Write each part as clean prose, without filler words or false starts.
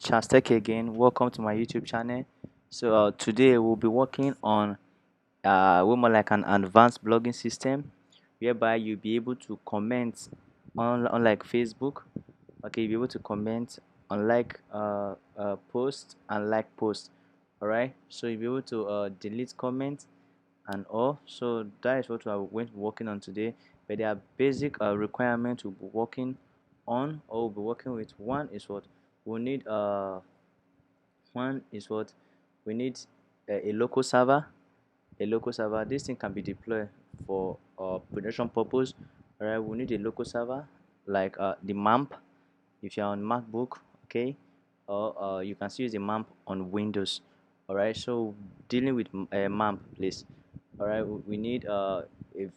Chastec again. Welcome to my YouTube channel. So today we'll be working on way more like an advanced blogging system, whereby you'll be able to comment on unlike Facebook. Okay, you'll be able to comment on post and like post. All right. So you'll be able to delete comments and all. So that is what we are going to be working on today. But there are basic requirements we'll be working on or we'll be working with. One is what we need one is what we need a local server. A local server, this thing can be deployed for production purpose. All right, we need a local server like the MAMP if you're on MacBook, okay, or you can still use the MAMP on Windows. All right, so dealing with MAMP, please. All right, we need a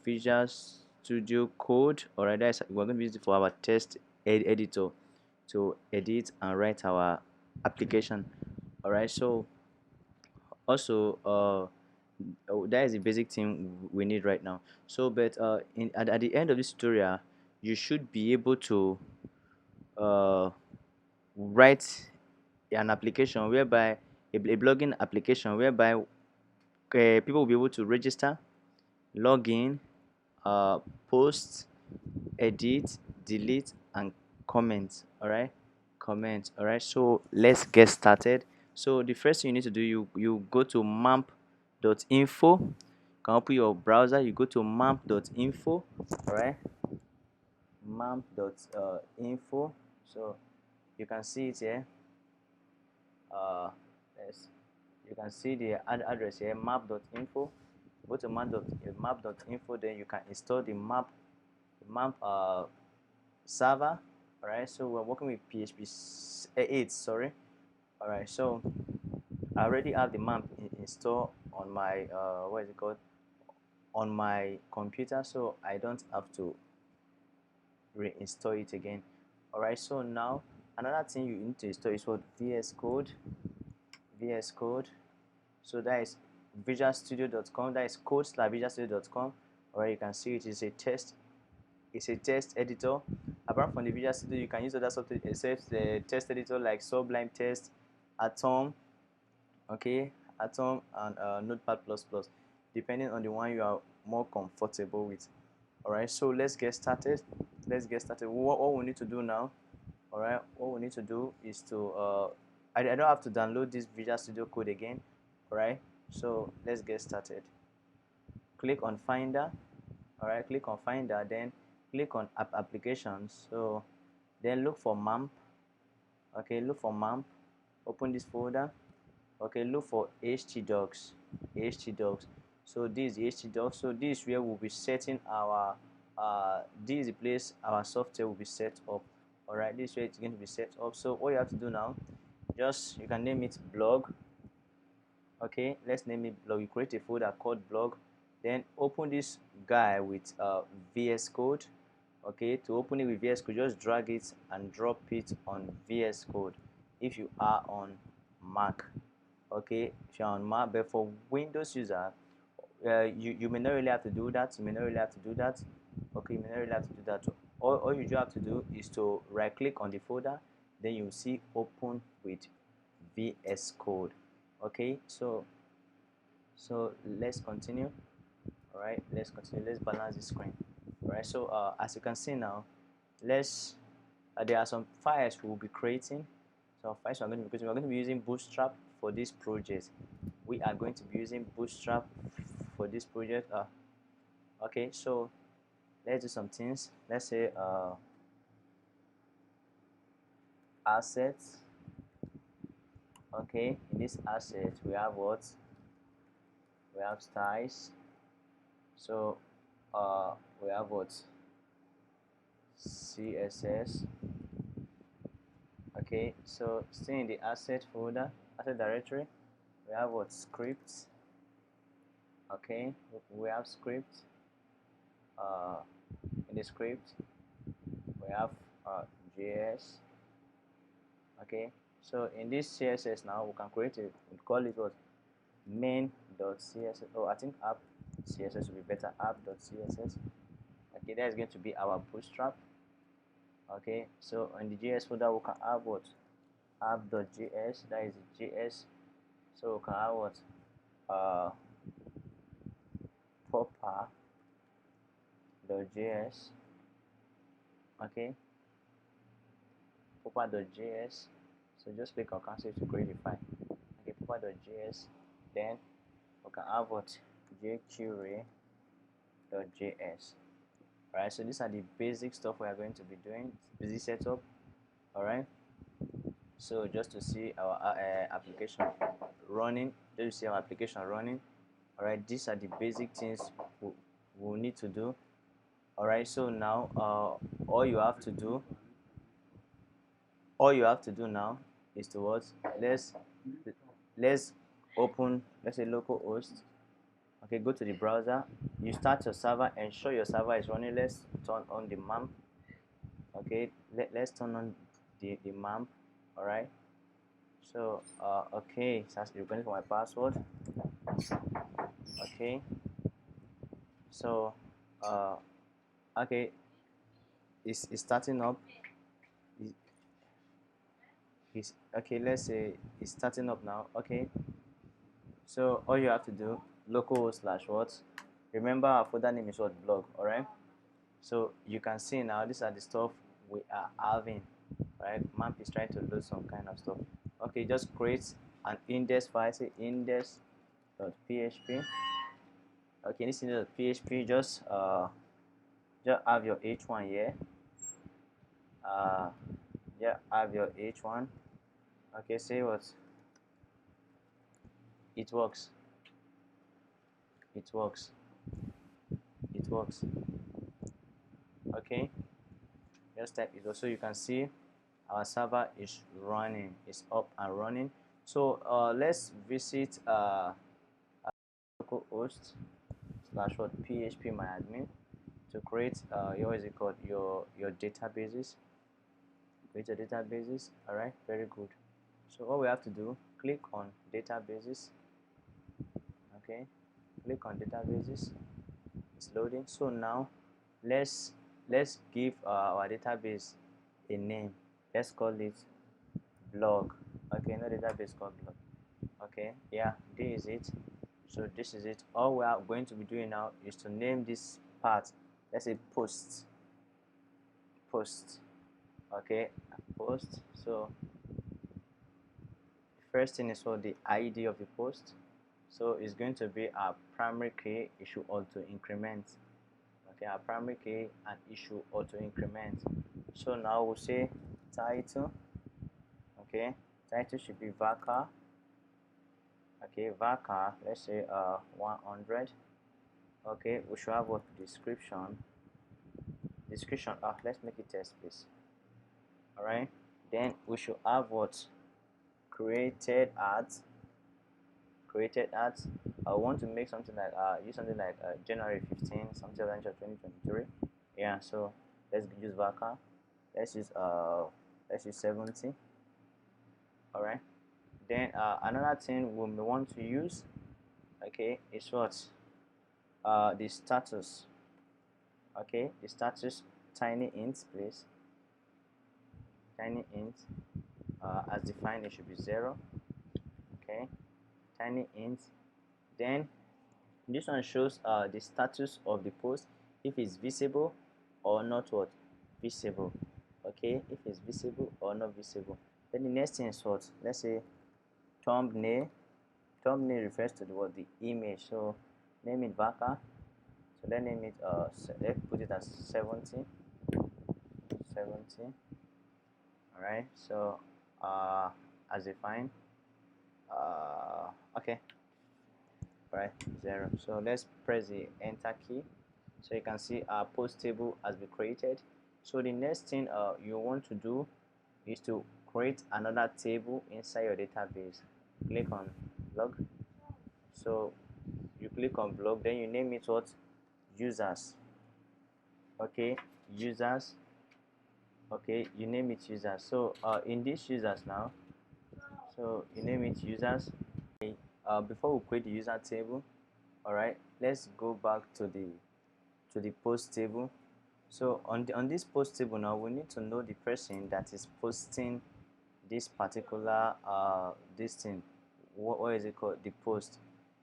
Visual Studio Code. All right, that's we're going to use it for our test editor to edit and write our application. All right, so also that is the basic thing we need right now. So but at the end of this tutorial you should be able to uh, write an application whereby a blogging application whereby people will be able to register, log in, uh, post, edit, delete, and comment. All right, comment. All right. So let's get started. So the first thing you need to do, you go to mamp.info. You can open your browser. You go to mamp.info. All right, mamp.info. So you can see it here. Yes, you can see the address here, map.info. Go to map.info, then you can install the map server. All right, so we're working with PHP 8, sorry. All right, so I already have the map installed on my what is it called, on my computer, so I don't have to reinstall it again. All right, so now another thing you need to install is what VS Code. So that is visualstudio.com. That is code/visualstudio.com. All right, you can see it is a test. It's a test editor. Apart from the Visual Studio, you can use other software except the test editor like Sublime Test, Atom, okay, Atom, and Notepad++, depending on the one you are more comfortable with. All right, so let's get started. What we need to do now, all right, what we need to do is to I don't have to download this Visual Studio Code again. All right, so let's get started. Click on Finder. All right, click on Finder, then click on Applications. So then look for MAMP. Okay, look for MAMP. Open this folder. Okay, look for htdocs. So this is htdocs. So this is where we'll be setting our this is the place our software will be set up. All right, this is where it's going to be set up. So all you have to do now, just you can name it blog. Okay, let's name it blog. You create a folder called blog, then open this guy with VS Code. Okay, to open it with VS Code, just drag it and drop it on VS Code if you are on Mac. Okay, if you're on Mac, but for Windows user, you may not really have to do that. Okay, you may not really have to do that. All you just have to do is to right click on the folder, then you see open with VS Code. Okay, so let's continue. All right, let's continue. Let's balance the screen. All right, so as you can see now, let's there are some files we will be creating. So files we're going to be creating. We're going to be using Bootstrap for this project. We are going to be using Bootstrap for this project. Okay, so let's do some things. Let's say assets. Okay, in this asset we have what? We have styles. So we have what? CSS. Okay, so still in the asset folder, asset directory, we have what? Scripts. Okay, we have scripts. In the script we have JS. Okay, so in this CSS now we can create a, we call it what? Main.css. Oh, I think app CSS will be better. App.css. Okay, that is going to be our Bootstrap. Okay, so in the JS folder we can have what? app.js, that is JS. So we can have what, uh proper.js. Okay, proper.js. So just click on cancel to create a file. Okay, proper.js. Then we can have what, jQuery.js. Alright, so these are the basic stuff we are going to be doing, busy setup. Alright, so just to see our application running, alright, these are the basic things we need to do. Alright, so now all you have to do now is to what, let's open, let's say, localhost. Okay, go to the browser, you start your server, ensure your server is running. Let's turn on the MAMP. Okay, let's turn on the MAMP. Alright, so okay, so you're going for my password. Okay, so okay, it's starting up. It's okay, let's say it's starting up now. Okay, so all you have to do, localhost slash what, remember our folder name is what, blog. Alright, so you can see now these are the stuff we are having. Right, MAMP is trying to load some kind of stuff. Okay, just create an index file, say index.php. Okay, this index.php, just have your h1 here. Yeah, have your h1. Okay, say what, it works, it works, it works. Okay, just type it. Also, you can see our server is running, it's up and running. So let's visit localhost slash what, php myadmin, to create your, what is it called, your databases. Create your databases. All right, very good. So what we have to do, click on databases. Okay, click on databases, it's loading. So now let's give our database a name. Let's call it blog. Okay, no database called blog. Okay, yeah, this is it. So this is it. All we are going to be doing now is to name this part, let's say post. Okay, post. So first thing is for the ID of the post. So it's going to be our primary key, issue auto increment. Okay, our primary key and issue auto increment. So now we'll say title. Okay, title should be varchar. Okay, varchar, let's say 100. Okay, we should have what, description. Let's make it text, please. All right, then we should have what, created at. I want to make something like use something like January 15, something like 2023. Yeah, so let's use varchar. Let's use 70. All right, then another thing we may want to use, okay, is what, the status. Okay, the status, tiny int, please, tiny int, as defined, it should be 0. Okay, tiny int. Then this one shows the status of the post, if it's visible or not what, visible. Okay, if it's visible or not visible. Then the next thing is what, let's say thumbnail. Thumbnail refers to the what, the image. So name it varchar. So let's name it let's put it as 70. All right, so as defined, okay, right, 0. So let's press the enter key. So you can see our post table has been created. So the next thing you want to do is to create another table inside your database. Click on blog. So you click on blog, then you name it what, users. Okay, users. Okay, you name it users. So in this users now, so you name it users. Okay, before we create the user table, all right, let's go back to the post table. So on this post table now, we need to know the person that is posting this particular this thing, what is it called, the post.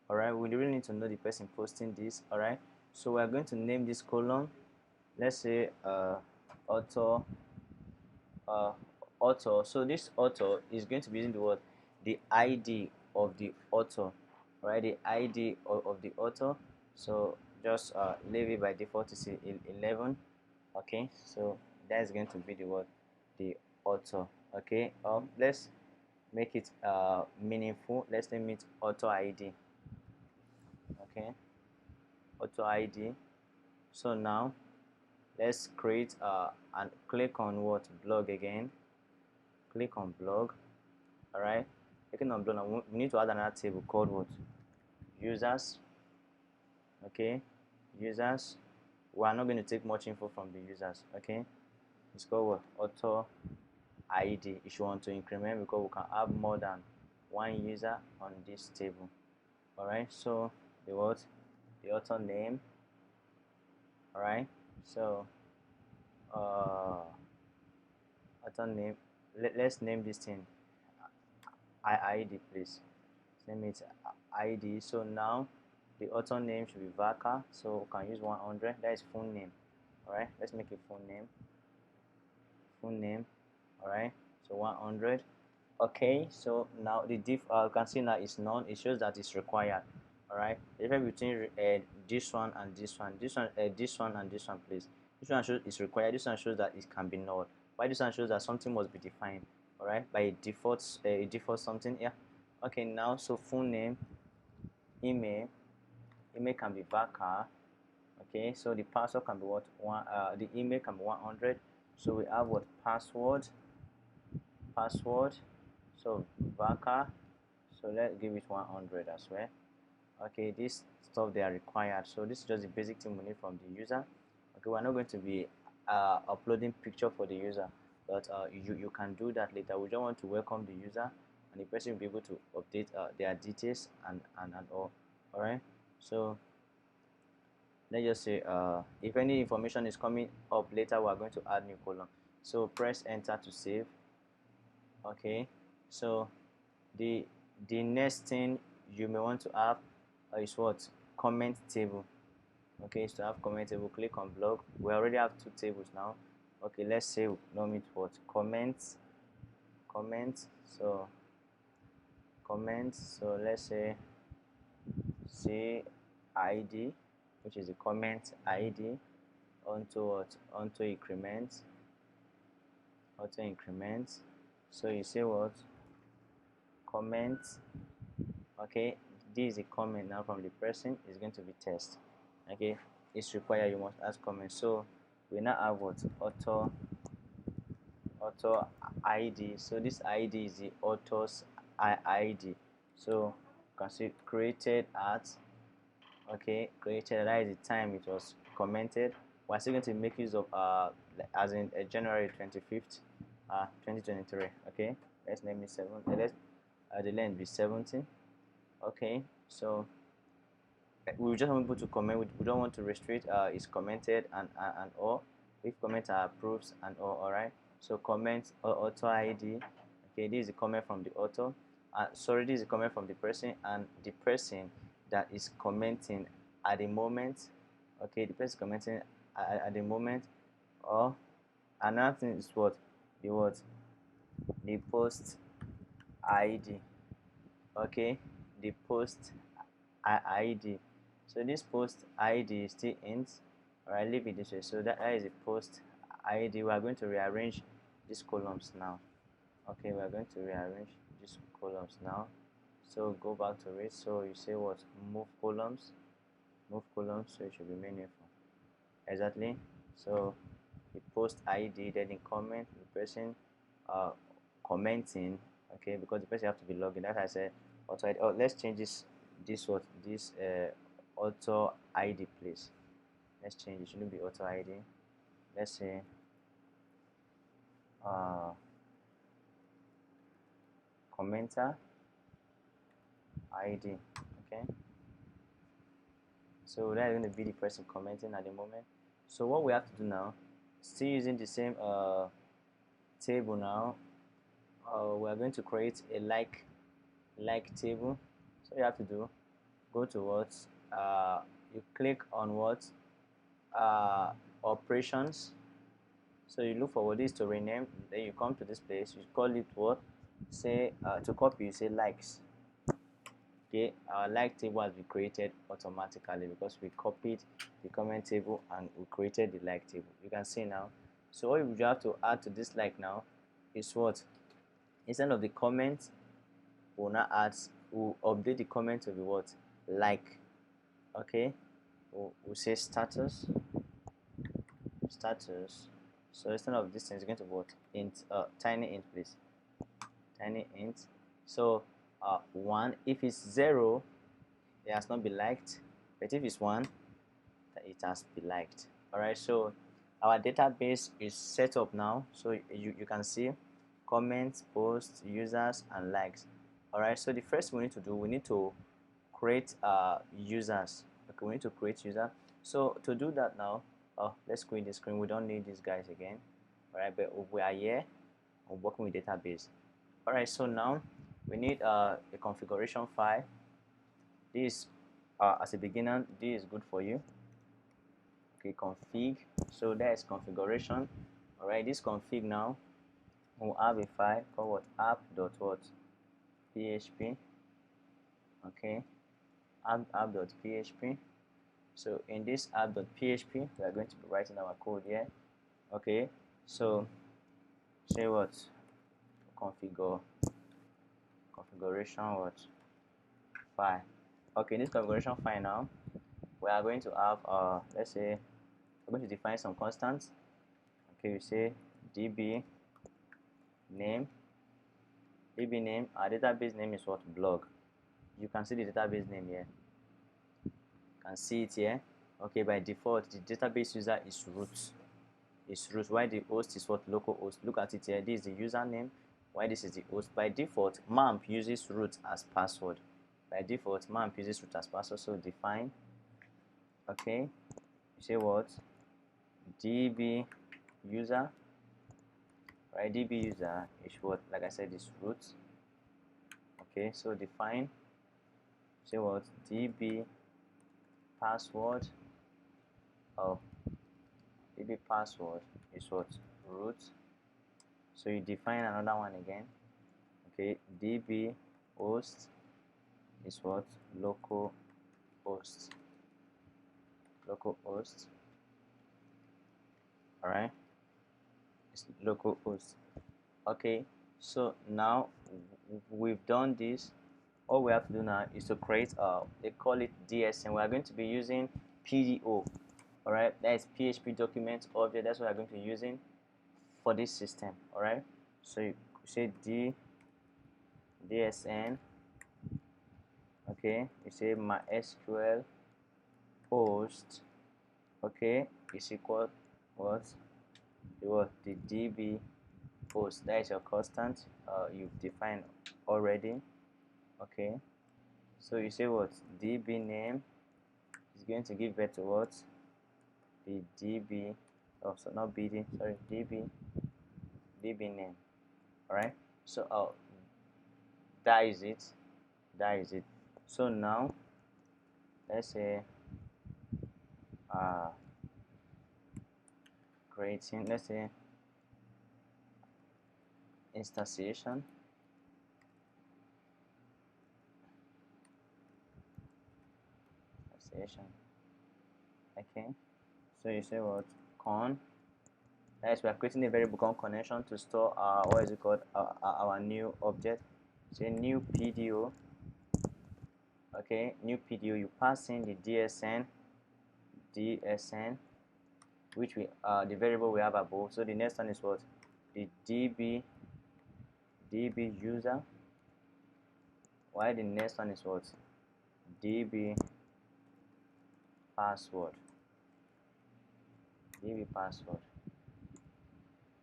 All right, we really need to know the person posting this. All right, so we are going to name this column, let's say author, uh, author. So this author is going to be using the word, the ID of the author, right? The ID of the author. So just leave it by default to say 11. Okay, so that's going to be the word, the author. Okay, let's make it meaningful. Let's name it author ID. Okay, author ID. So now let's create and click on what, blog again. Click on blog. All right, clicking on blog, now we need to add another table called what, users. Okay, users. We are not going to take much info from the users. Okay, it's called what, author ID. If you want to increment, because we can have more than one user on this table. All right, so the what, the author name. All right, so author name, let's name this thing ID, please. Let's name it ID. So now the author name should be Vaka, so we can use 100. That is full name. All right, let's make it full name. Full name. All right, so 100. Okay, so now the diff, you can see now is none. It shows that it's required. All right, the difference between this one and this one, this one and this one, please. This one shows it's required. This one shows that it can be null. Why this one shows that something must be defined. All right, by default, default something. Yeah. Okay, now so full name, email can be Vaka. Okay, so the password can be what, one. The email can be 100. So we have what, password. So Vaka. So let's give it 100 as well. Okay, this stuff they are required. So this is just the basic thing we need from the user. Okay, we're not going to be uploading picture for the user, but you can do that later. We just want to welcome the user, and the person will be able to update their details and all. All right, so let's just say if any information is coming up later, we are going to add new column. So press enter to save. Okay, so the next thing you may want to have is what, comment table. Okay, so to have comment table, click on blog. We already have two tables now. Okay, let's say we name it what, comments. So comments, so let's say ID, which is the comment ID, onto what, onto increments. So you say what, comments. Okay, this is a comment now from the person. Is going to be test. Okay, it's required, you must ask comment. So we now have what, author ID. So this ID is the author's ID. So you can see created at, okay, created, that is the time it was commented. We're still going to make use of as in January 25th 2023. Okay, let's name it 7. Let's the length be 17. Okay, so we just want people to comment. We don't want to restrict is commented and all. If comments are approved and all right. So comment author ID. Okay, this is a comment from the author. Sorry, this is a comment from the person, and the person that is commenting at the moment. Okay, the person commenting at the moment. Or another thing is what, the what, the post ID. Okay, the post ID. So this post ID is still int. Alright, leave it this way. So that is a post ID. We are going to rearrange these columns now. Okay, we are going to rearrange these columns now. So go back to it. So you say what, move columns. So it should be meaningful. Exactly. So the post ID, then in comment, the person commenting. Okay, because the person have to be logged in. That's why I said auto ID. Oh, let's change this auto ID, please. Let's change it. Shouldn't be auto ID. Let's say commenter ID. Okay, so that's going to be the person commenting at the moment. So what we have to do now, still using the same table now. we are going to create a like table. So you have to do, go to what, you click on what, operations. So you look for what is to rename, then you come to this place, you call it what, say to copy, you say likes. Okay, our like table has been created automatically because we copied the comment table and we created the like table. You can see now. So what you have to add to this like now is what, instead of the comment, we'll now add, we'll update the comment to be what, like. Okay, we'll say status. So instead of this thing, it's going to be what, int, tiny int, please, tiny int. So 1, if it's 0, it has not been liked, but if it's 1, it has been liked. Alright, so our database is set up now. So you can see comments, posts, users, and likes. Alright, so the first we need to do, we need to create users. Okay, we need to create user. So to do that now, let's quit the screen. We don't need these guys again. Alright, but we are here, we're working with database. Alright, so now we need a configuration file. This as a beginner, this is good for you. Okay, config. So that is configuration. Alright, this config now, we'll have a file called what, app.php. Okay, app.php. So in this app.php, we are going to be writing our code here. Okay, so say what, configuration what, file. Okay, in this configuration file now, we are going to have let's say we're going to define some constants. Okay, we say db name. Our database name is what, blog. You can see the database name here, you can see it here. Okay, by default the database user is root, while the host is what, localhost. Look at it here, this is the username, while this is the host. By default mamp uses root as password. So define. Okay, you say what, db user, right? db user is what, like I said, is root. Okay, so define, say what, db password. Db password is what, root. So you define another one again. Okay, db host is what, localhost. Alright, it's localhost. Okay, so now we've done this. All we have to do now is to create they call it DSN. We are going to be using PDO. Alright, that is PHP document object. That's what we're going to be using for this system. Alright, so you say DSN. Okay, you say MySQL host. Okay, is equal what, the DB host. That is your constant you've defined already. Okay, so you say what, DB name is going to give birth to what, the DB, oh, so not BD, sorry, DB name. Alright, so that is it. So now let's say creating, let's say instantiation. Okay, so you say what, con. Next, we are creating a variable called connection to store what is it called, our new object. Say new PDO. Okay, new PDO. You pass in the DSN, which we the variable we have above. So the next one is what, the DB user. While the next one is what, DB password.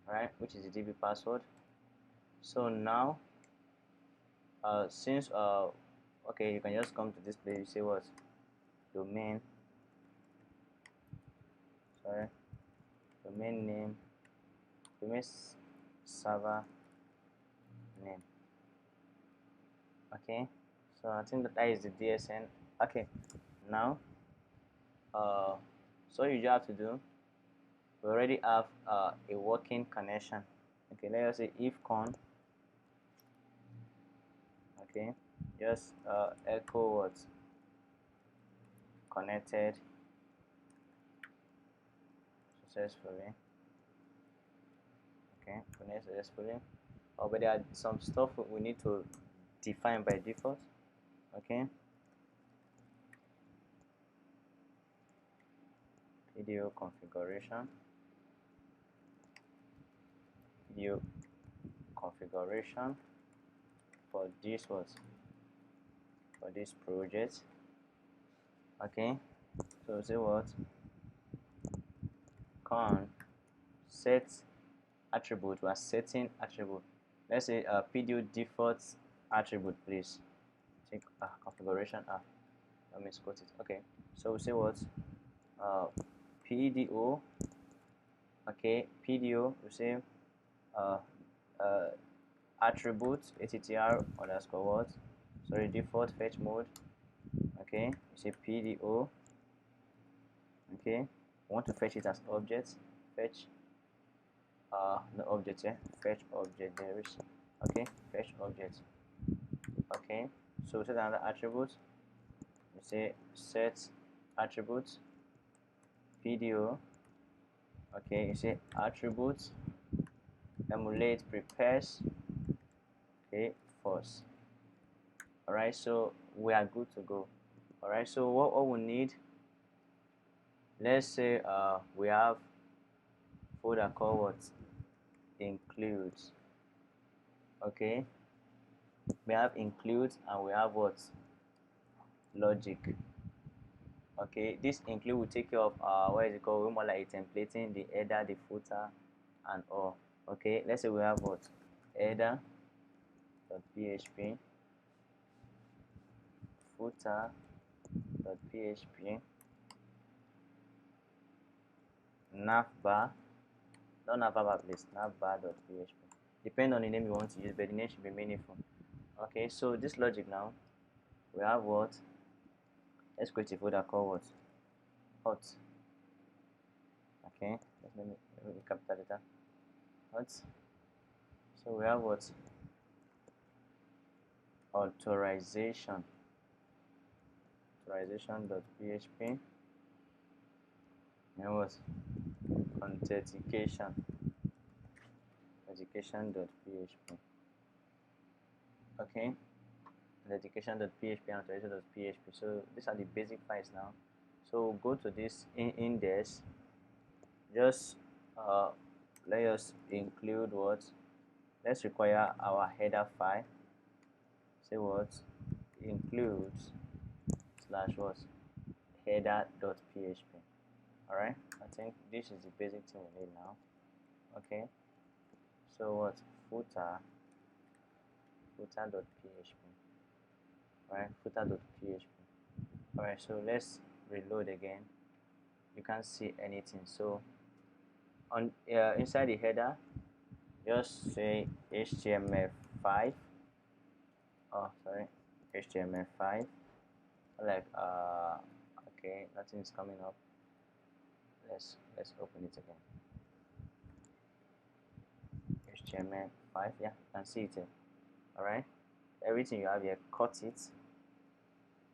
Right, which is the DB password. So now since okay, you can just come to this place, you say what, domain name, domain server name. Okay, so I think that is the DSN. Okay, now so you just have to do, we already have a working connection. Okay, let us say if con, okay, just echo what connected successfully. Okay, connect successfully. But there are some stuff we need to define by default. Okay, video configuration, video configuration for this was for this project. Okay, so say what con set attribute, we are setting attribute. Let's say PDO default attribute, please. Take configuration. Let me quote it. Okay, so we say what PDO. Okay, PDO. We say uh, uh, attribute attr underscore what? Sorry, default fetch mode. Okay, you say PDO. Okay, we want to fetch it as object. Fetch no object here. Fetch object. There is. Okay, fetch object. Okay, so set another attribute. We say set attribute PDO. Okay, you say attribute emulate prepares. Okay, false. Alright, so we are good to go. Alright, so what we need, let's say we have folder called what includes. Okay, we have includes and we have what logic. Okay, this include will take care of what is it called, more like templating the header, the footer and all. Okay, let's say we have what header.php, footer.php, navbar, not navbar please, navbar.php. Depend on the name you want to use, but the name should be meaningful. Okay, so this logic now, we have what, let's create a folder called what, hot. Okay, let me capital letter, hot. So we have what, authorization.php, and what, authentication.php. Okay, authentication.php and authorization.php. So these are the basic files now. So go to this index, just let us include what, let's require our header file. Say what includes slash what header.php. Alright, I think this is the basic thing we need now. Okay, so what footer.php. Alright, footer.php. Alright, so let's reload again. You can't see anything. So on inside the header, just say HTML5. Oh, sorry, HTML5. Like okay, nothing is coming up. Let's open it again. HTML5. Yeah, you can see it here. All right, everything you have here, cut it.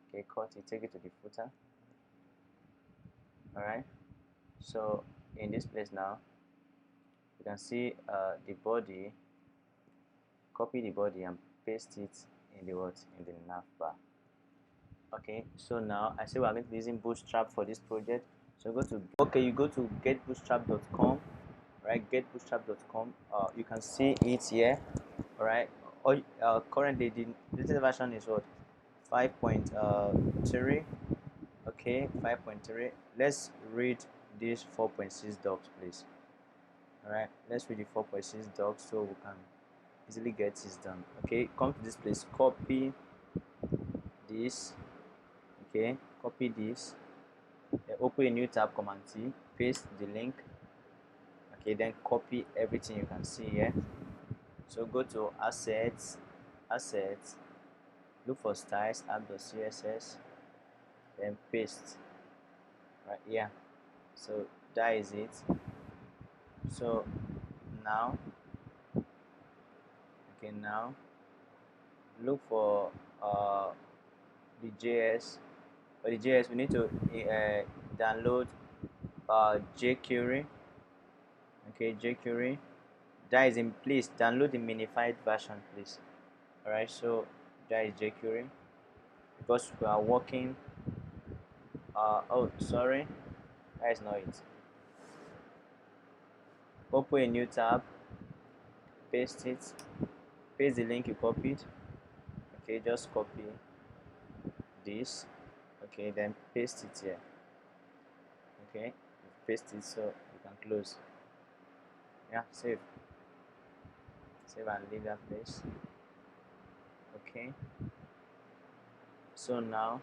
Okay, cut it, take it to the footer. All right, so in this place now, you can see the body. Copy the body and paste it in the what, in the navbar. Okay, so now I say we are going to be using Bootstrap for this project. So you go to getbootstrap.com. Right, getbootstrap.com. You can see it here. All right, currently the latest version is what, 5.3. Okay, 5.3. Let's read this 4.6 docs, please. All right, let's read the 4.6 docs so we can easily get this done. Okay, come to this place, copy this. Okay, copy this, open a new tab, Command T, paste the link. Okay, then copy everything you can see here. So go to assets, look for styles, app.css, then paste right here. So that is it. So now, okay, now look for the JS. For the JS, we need to download jQuery. Okay, jQuery. That is in, please download the minified version, please. Alright, so that is jQuery because we are working. Oh, sorry, that is not it. Open a new tab, paste it, paste the link you copied. Okay, just copy this. Okay, then paste it here. Okay, paste it so you can close. Yeah, save and leave that place. Okay, so now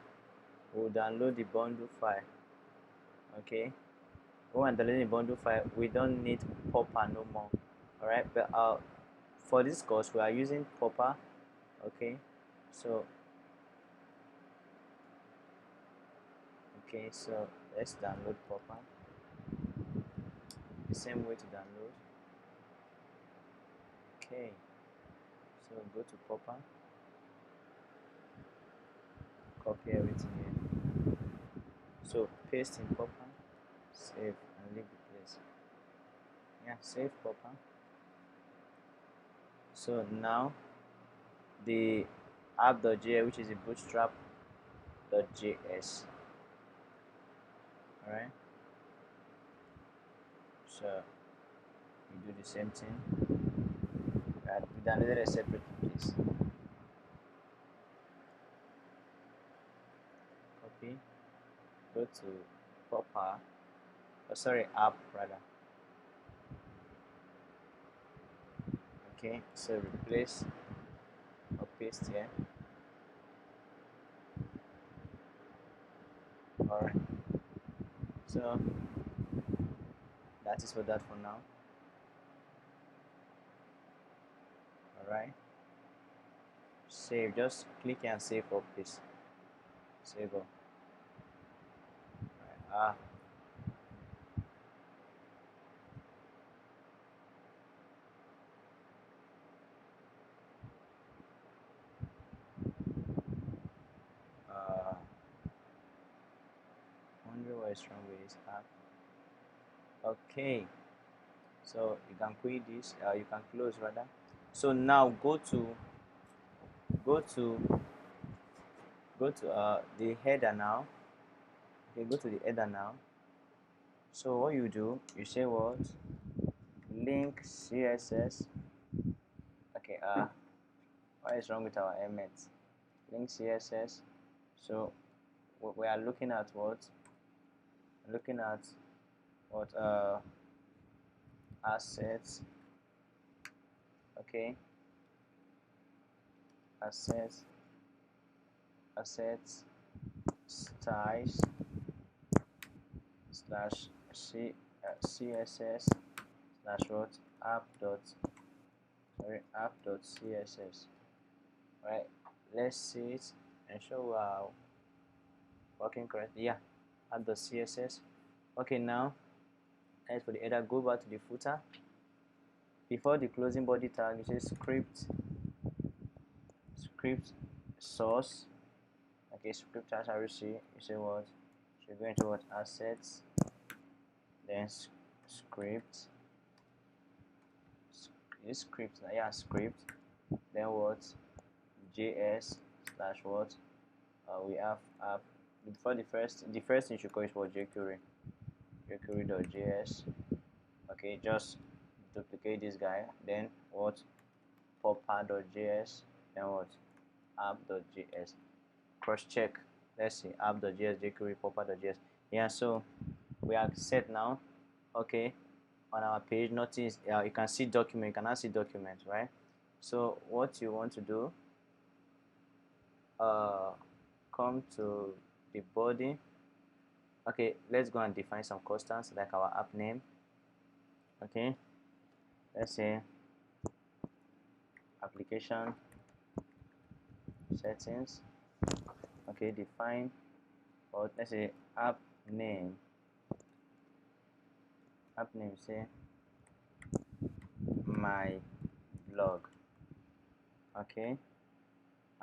we'll download the bundle file. Okay, when downloading the bundle file, we don't need popper no more. Alright, but for this course we are using popper. Okay, so let's download popper. The same way to download. Okay, so go to popper, copy everything here, so paste in popper, save and leave the place. Yeah, save popper. So now the app.js, which is a bootstrap.js. Alright, so you do the same thing. Right, we downloaded it separately, please. Copy, go to popper, app rather. Okay, so replace or paste here. Alright, so that is for that for now. Alright, save, just click and save up, please. Save up. Right. Wonder what is wrong with this app. Okay, so you can quit this, you can close rather. So now go to the header now. Okay, go to the header now. So what you do, you say what? Link CSS. Okay, what is wrong with our emmet? Link CSS. So we are looking at what? Looking at what? Assets. Okay, assets styles slash css slash what app.css. Right, let's see it and show we are working correctly. Yeah, app.css. Okay, now as for the header, go back to the footer. Before the closing body tag, you say script source. Okay, script as RC. You say what? So you're going to what? Assets, then script. Yeah, script. Then what? JS slash what? We have app. Before the first thing you should call is for jQuery.js. Okay, just duplicate this guy. Then what? popper.js. Then what? app.js. Cross check. Let's see, app.js, jQuery, popper.js. Yeah, so we are set now. Okay, on our page, notice you can see document. You cannot see document, right? So what you want to do, come to the body. Okay, let's go and define some constants like our app name. Okay, let's say application settings. Okay, define, or let's say app name. App name, say my blog. Okay,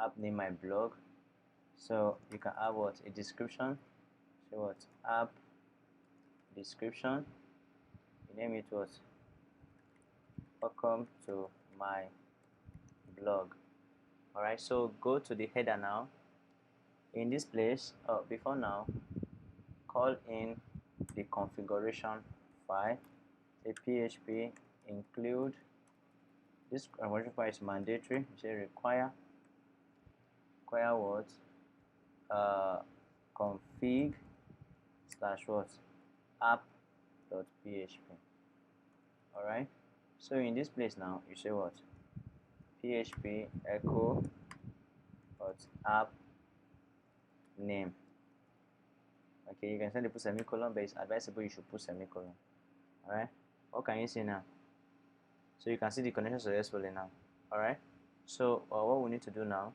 app name my blog. So you can have what, a description. So what, app description. You name it what, welcome to my blog. Alright, so go to the header now. In this place, before now, call in the configuration file. Say PHP include, this configuration file is mandatory. Say require what, config slash what, app.php. Alright, so in this place now, you say what, PHP echo what, app name. Okay, you can send it put semicolon, but it's advisable you should put semicolon. Alright, what can you see now? So you can see the connection successfully now. Alright, so what we need to do now,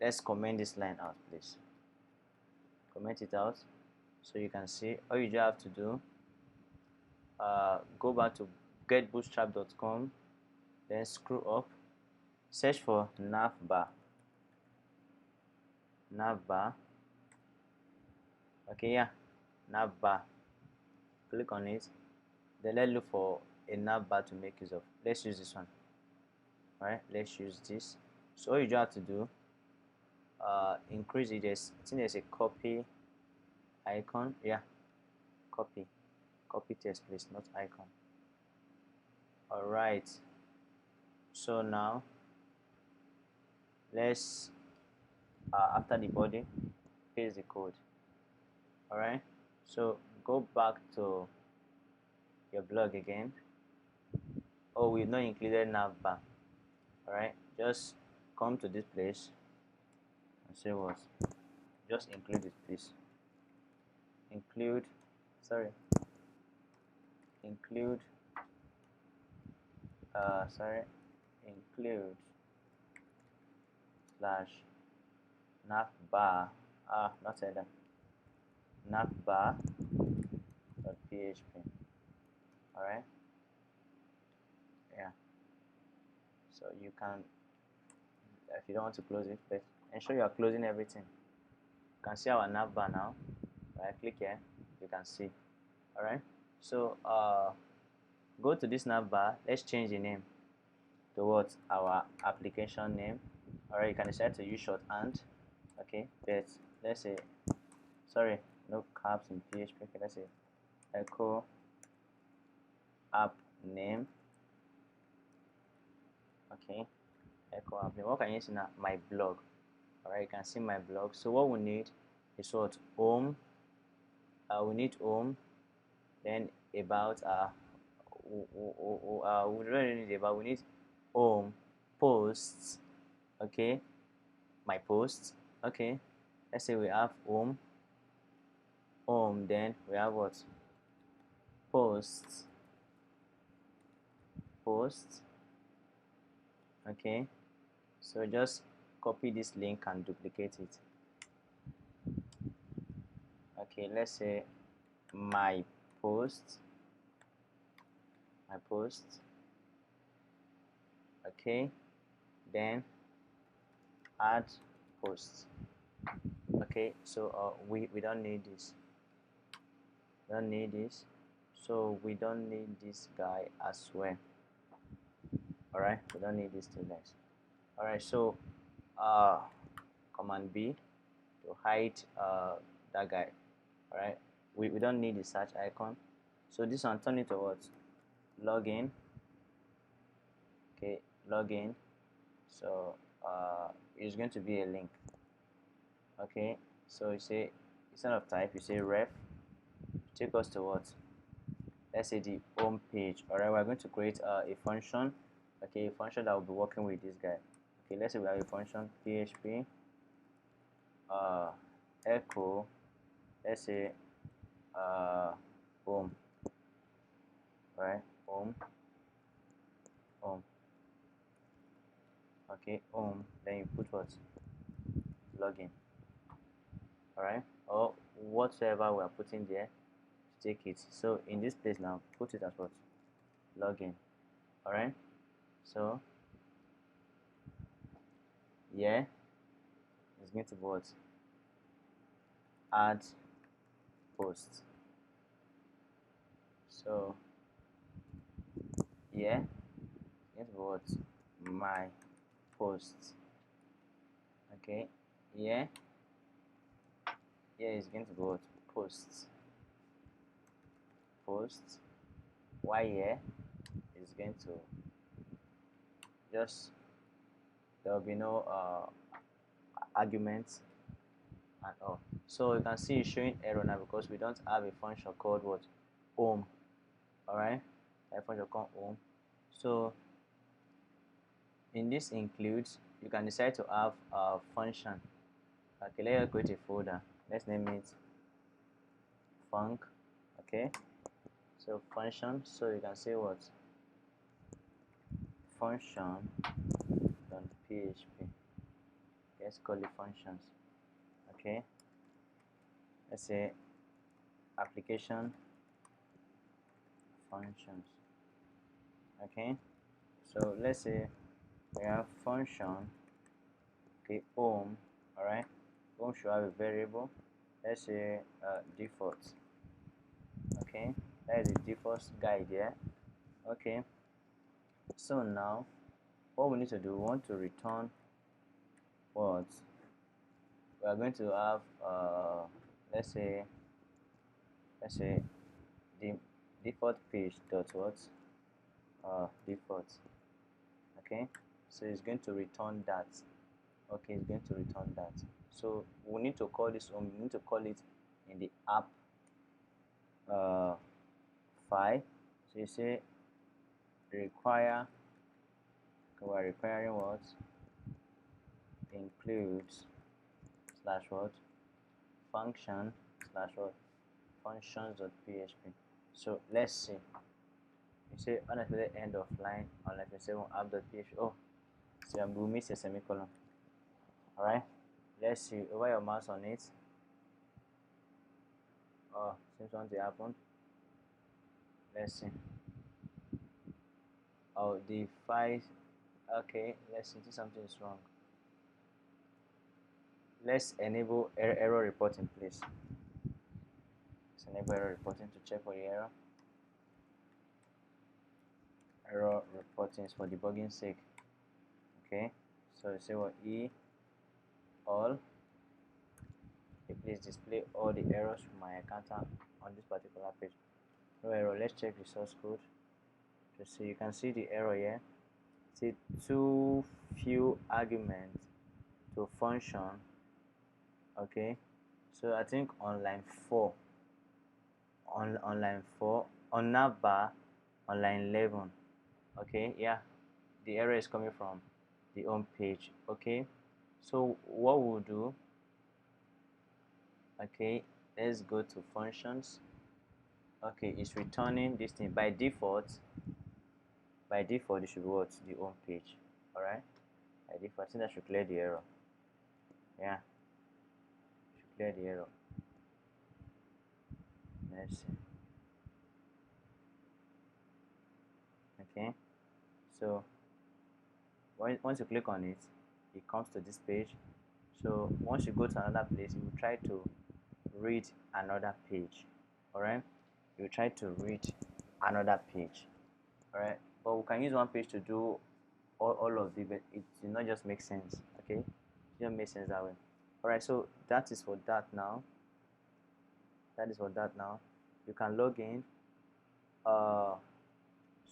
let's comment this line out, please. Comment it out so you can see. All you just have to do, go back to getbootstrap.com, then scroll up, search for navbar. Okay, yeah, navbar. Click on it, then let's look for a navbar to make use of. Let's use this one. Alright, let's use this. So all you just have to do, increase it. I think there's a copy icon. Yeah, copy text, please, not icon. Alright, so now let's after the body, paste the code. Alright, so go back to your blog again. Oh, we've not included navbar. Alright, just come to this place and say what, just include it, please. Include slash navbar, not header, navbar.php. Alright, yeah, so you can, if you don't want to close it, but ensure you are closing everything. You can see our navbar now. Right, click here, you can see. Alright, so go to this navbar. Let's change the name to what, our application name. Alright, you can decide to use shorthand. Okay, but let's say, sorry, no caps in PHP. Okay, let's say echo app name. Okay, echo app name. What can you see now? My blog. Alright, you can see my blog. So what we need is what, home. We need home, then about, we don't really need about, we need home, posts. Okay, my posts. Okay, let's say we have home, then we have what, posts. Okay, so just copy this link and duplicate it. Okay, let's say my post. Okay, then add posts. Okay, so we don't need this. So we don't need this guy as well. Alright, we don't need these two guys. Alright, so command B to hide that guy. Alright, we don't need the search icon. So this one, turn it to what, login. Okay, login. So it's going to be a link. Okay, so you say, instead of type, you say ref, take us to what, let's say the home page. Alright, we're going to create a function. Okay, a function that will be working with this guy. Okay, let's say we have a function PHP echo, let's say home. Right, home. okay, home, then you put what? Login. Alright, or whatsoever we are putting there, take it. So in this place now, put it as what? Login. Alright, so yeah, it's going to be what? Add post. So yeah, it's going to be what? My posts. Okay, yeah, it's going to be what? Posts. Posts. Why here is going to just, there will be no arguments at all. So you can see it's showing error now because we don't have a function called what? Home. Alright, a function called home. So in this includes, you can decide to have a function. Okay, let's create a folder. Let's name it func. Okay, so function. So you can say what? Function.php. Let's call it functions. Okay, let's say application functions. Okay, so let's say we have function, okay, home. All right, home should have a variable. Let's say default. Okay, that is the default guide here. Okay, so now what we need to do, we want to return what? We are going to have let's say the default page dot what? Default. Okay, so it's going to return that. Okay, it's going to return that. So we need to call this one, we need to call it in the app file. So you say require, we are requiring what? Includes slash what? Function slash what? Functions.php. So let's see. You say unexpected end of line unless you say app.php. Oh, see, we miss a semicolon. Alright, let's see. Over your mouse on it. Oh, seems something happened. Let's see. Oh, the file. Okay, let's see. Something is wrong. Let's enable error reporting, please. Let's enable error reporting to check for the error. Error reporting is for debugging sake. Okay, so you say what? All. Okay, please display all the errors from my encounter on this particular page. No error. Let's check the source code to see. You can see the error here. See, too few arguments to function. Okay, so I think on line 4, on line 4, on navbar, on line 11. Okay, yeah, the error is coming from the home page. Okay, so what we'll do, okay, let's go to functions. Okay, it's returning this thing by default. By default, it should be what? The home page. All right, by default, I think that should clear the error. Yeah, should clear the error. Let's see. Okay, so once you click on it, it comes to this page. So once you go to another place, you will try to read another page. All right, you try to read another page. All right, but we can use one page to do all of the, but it will not just make sense. Okay, it don't make sense that way. All right, so that is for that now. That is for that now. You can log in.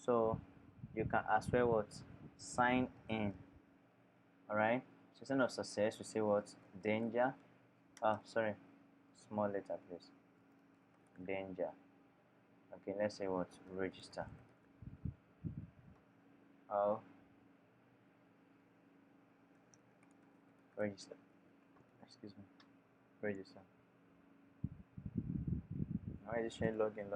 So you can as well what? Sign in. All right, so instead of success, you say what? Danger. Sorry, small letter please. Danger. Okay, let's say what? Register. Oh, register. Excuse me. Register. Why is it showing login?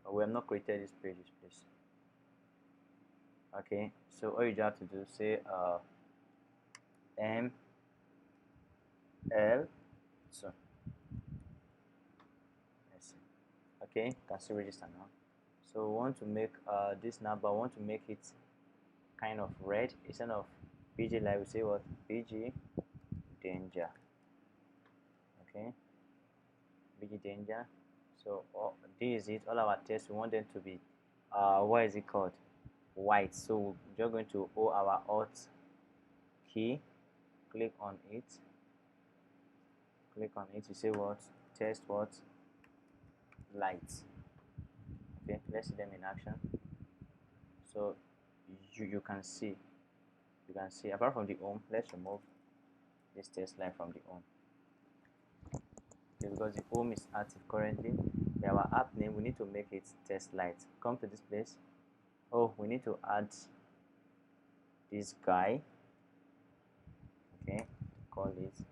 Oh, we have not created this page, please. Okay, so all you just have to do, say M L. So let's see. Okay, you can see register now. So we want to make this number, we want to make it kind of red instead of PG, like we say what, PG danger. Okay, PG danger. So this is it. All our tests, we want them to be what is it called, white. So we're just going to hold our Alt key, click on it, you say what, test what, lights. Okay, let's see them in action. So you can see, apart from the home, let's remove this test light from the home. Okay, because the home is active currently. Our app name, we need to make it test light. Come to this place. Oh, we need to add this guy. Okay, call it.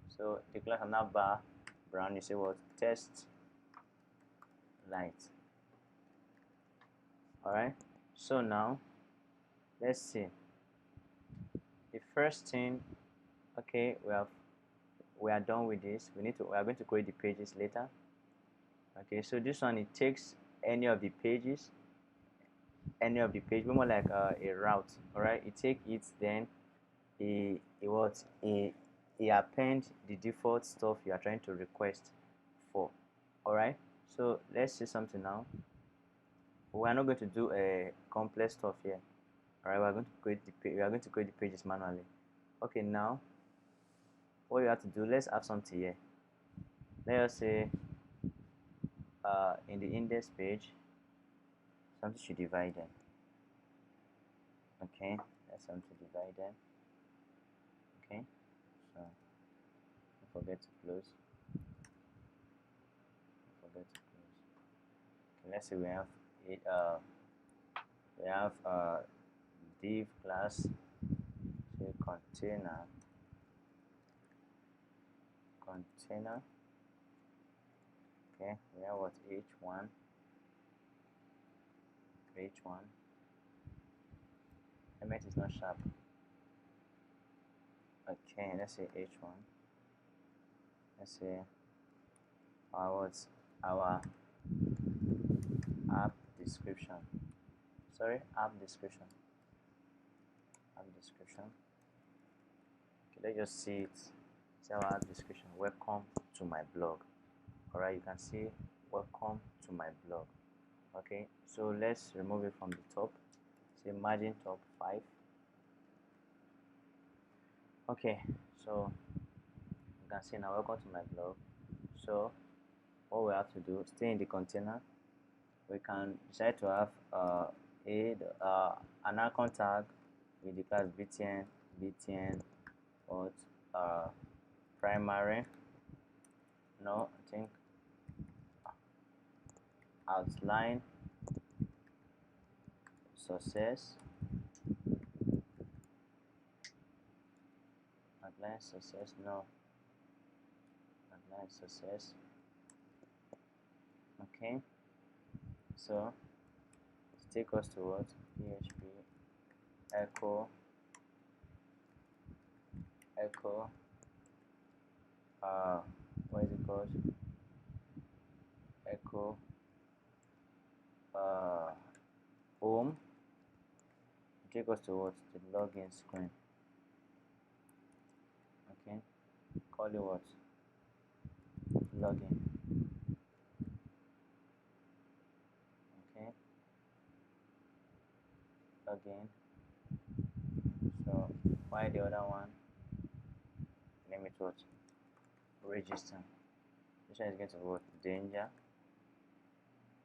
So the class are now bar brown. You say what, test light. Alright, so now let's see the first thing. Okay, we are done with this. We are going to create the pages later. Okay, so this one, it takes any of the pages, more like a route. Alright, it take it, then it append the default stuff you are trying to request for. Alright, so let's see something now. We are not going to do a complex stuff here. Alright, we are going to create the pages manually. Okay, now what you have to do, let's have something here. Let us say in the index page, something should divide them. Okay, let's something divide them. Okay, so don't forget to close. Okay, let's say we have it. We have div class, say container. Okay, we have what, h1. MS is not sharp. Okay, let's say h1. Let's say our app description. Sorry, app description. Okay, let's just see it. See our app description. Welcome to my blog. Alright, you can see welcome to my blog. Okay, so let's remove it from the top. Say margin top 5. Okay, so you can see now welcome to my blog. So what we have to do, stay in the container. We can decide to have an icon tag with the class btn what primary. No, I think outline success. No, outline success. Okay, so take us to what, PHP echo what is it called, echo home. Take us to what, the login screen. Okay, call it what, login. Okay, login. So why the other one, name it what, register. This one is going to what, danger,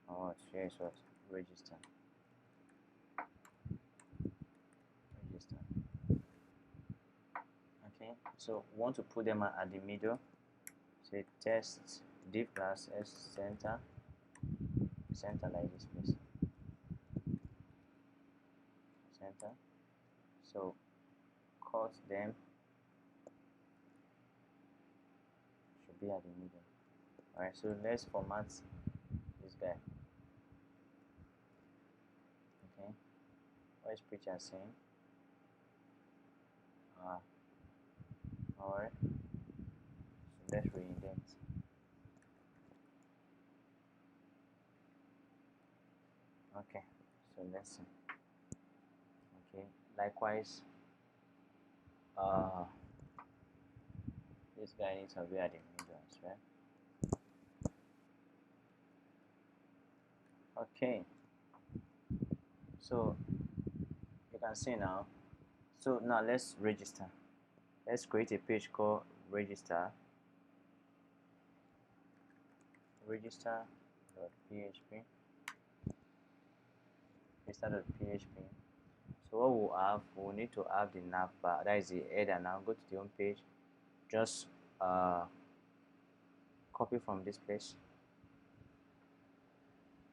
or what, here is what, register. Okay, so we want to put them at the middle. Say test div class s center like this, please. Center. So cut them should be at the middle. Alright, so let's format this guy. Okay, what is Let's print and send. Alright, so let's reindent. Okay, so let's see. Okay, likewise, this guy needs to be at the windows, right? Okay, so you can see now. So now let's register. Let's create a page called register. Register.php. Register.php. So what we'll have, we'll need to have the nav bar. That is the header. Now go to the home page. Just copy from this place,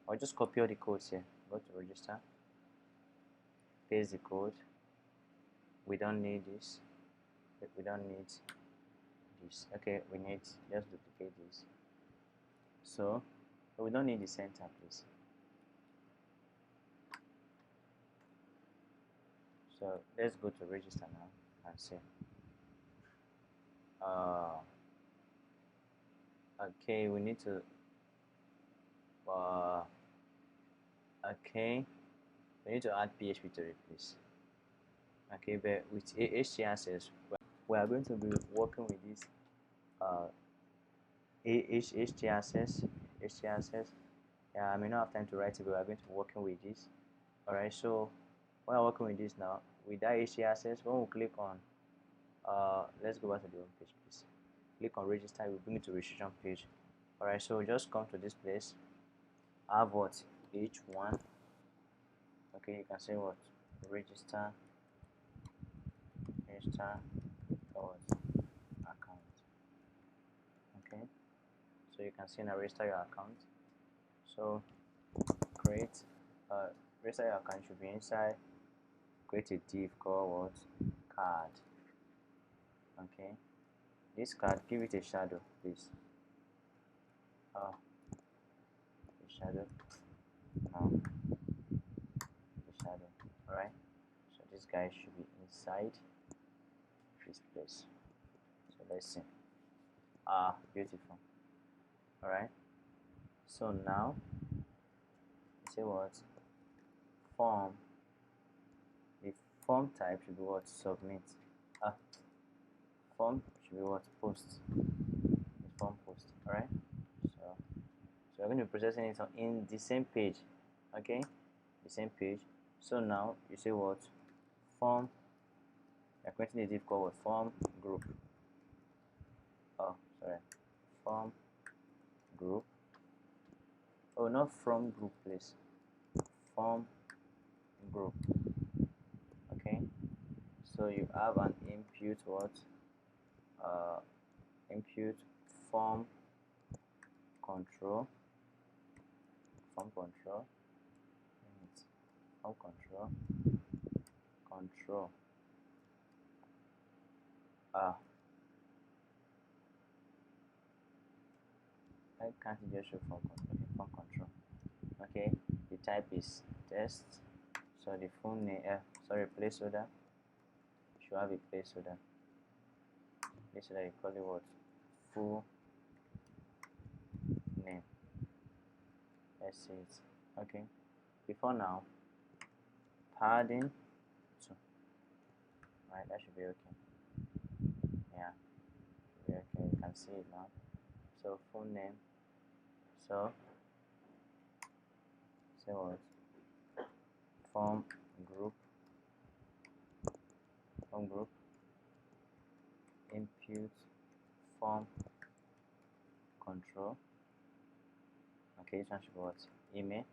or just copy all the codes here. Go to register. Paste the code. We don't need this. We don't need this. Okay, we need, just duplicate this. So we don't need the center, please. So let's go to register now and see. Okay, we need to okay, we need to add PHP to replace. Okay, but with HTSS, we are going to be working with this HTSS. Yeah, I may not have time to write it, but we are going to be working with this. Alright, so we are working with this now. With that HTSS, when we click on let's go back to the home page, please. Click on register, it will bring you to registration page. Alright, so just come to this place. Have what? H1. Okay, you can say what? Register what? Account. Okay, so you can see now register your account. So create register your account should be inside. Create a div called what? Card. Okay, this card, give it a shadow, please. A shadow. The shadow. Alright, so this guy should be inside this place. So let's see. Beautiful. Alright, so now say what? Form. The form type should be what? Submit. Form should be what? Post. The form post. Alright, so we're going to be processing it in the same page. Okay, the same page. So now you say what? Form. You're creating a div called what? Form group. Form group. Oh, not from group, please. Form group. Okay, so you have an input what? Input form control. Form control. Form control. Control. I can't just show form control. Okay, form control. Okay, the type is test. So the full name, placeholder. Should have a placeholder. Placeholder, you call it what? Full name. Let's see it. Okay, before now, padding 2. Right, that should be okay. Yeah, should be okay. You can see it now. So full name. So say what? Form group. Input form control. Okay, this one should be what? Email.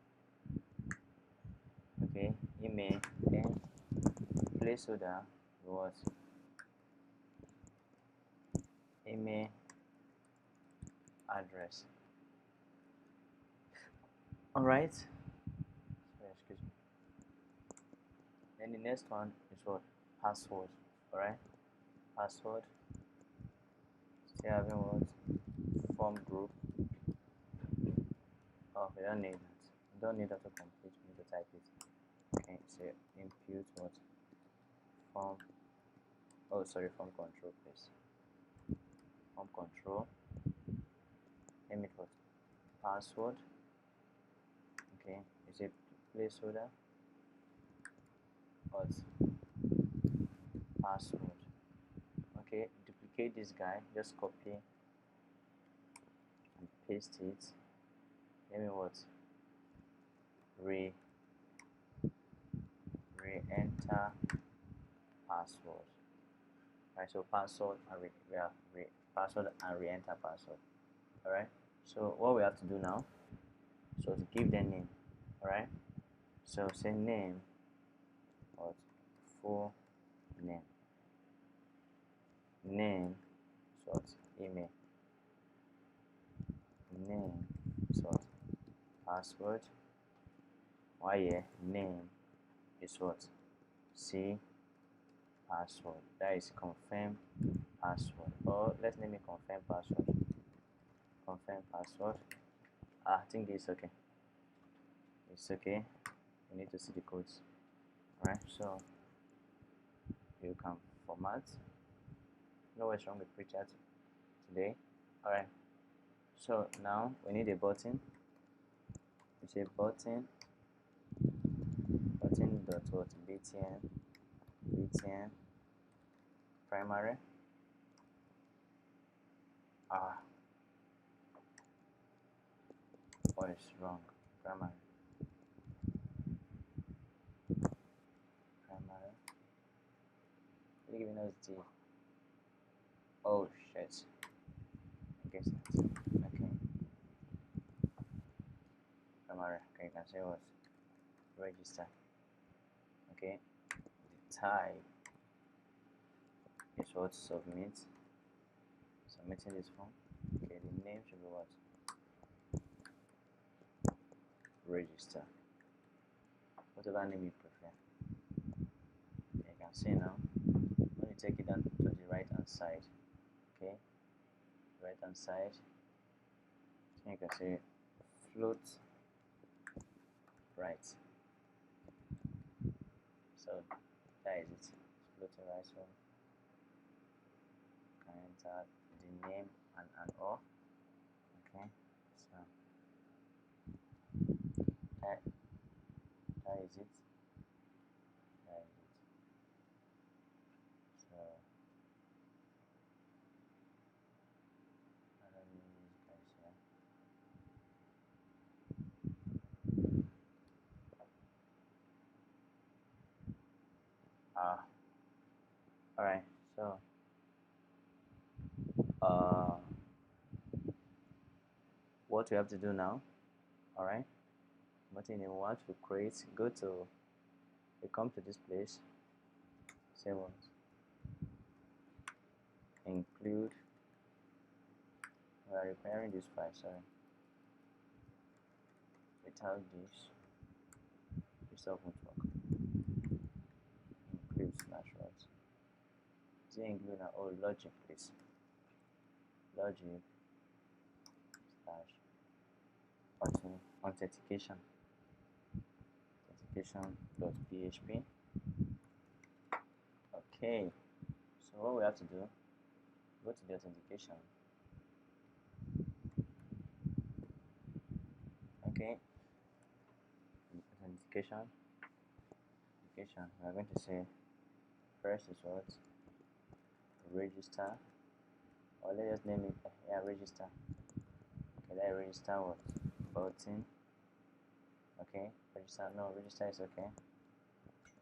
Okay, email. Then placeholder what? Email address. Alright, excuse me. Then the next one is what? Password. Alright, password. Still having what? Form group. Oh, we don't need that. We don't need that to complete. We need to type it. Okay, so input what form, oh sorry, form control please. Form control, name it what, password. Okay, is it placeholder, what, password. Okay, duplicate this guy, just copy and paste it. Name it what, re-enter password. Right, so password and password and re-enter password. All right, so what we have to do now, so to give them name. All right, so say name, what, full name, name, so email, name, so password. Why here name is what, c password, that is confirm password, or let's name it confirm password. Confirm password. I think it's okay. It's okay. You need to see the codes. Alright, so you can format. No what's wrong with prechat today. Alright, so now we need a button. It's a button dot what, btn primary. What is wrong? Primary. You're giving us the, oh shit, I guess that's okay. Primary. Okay, you can say what, register. Okay, the type is what, submit. Submitting this form. Okay, the name should be what, register. Whatever name you prefer. Okay, you can see now. When you take it down to the right hand side, okay, right hand side, so you can say float right. So that is it. Floating right, so you can enter the name and all. Okay, so that is it. That is it. So I don't know these guys here. Alright, so what we have to do now, alright, what you want to create, go to, you come to this place, say what, include, we are requiring this file, sorry, without this stuff won't work. Include slash what, say include now, oh logic please, logic slash authentication authentication.php. Okay, so what we have to do, go to the authentication. Okay, authentication, we are going to say first is what, register, or let's just name it, yeah, register. Okay, that register what, button. Okay, register, no, register is okay.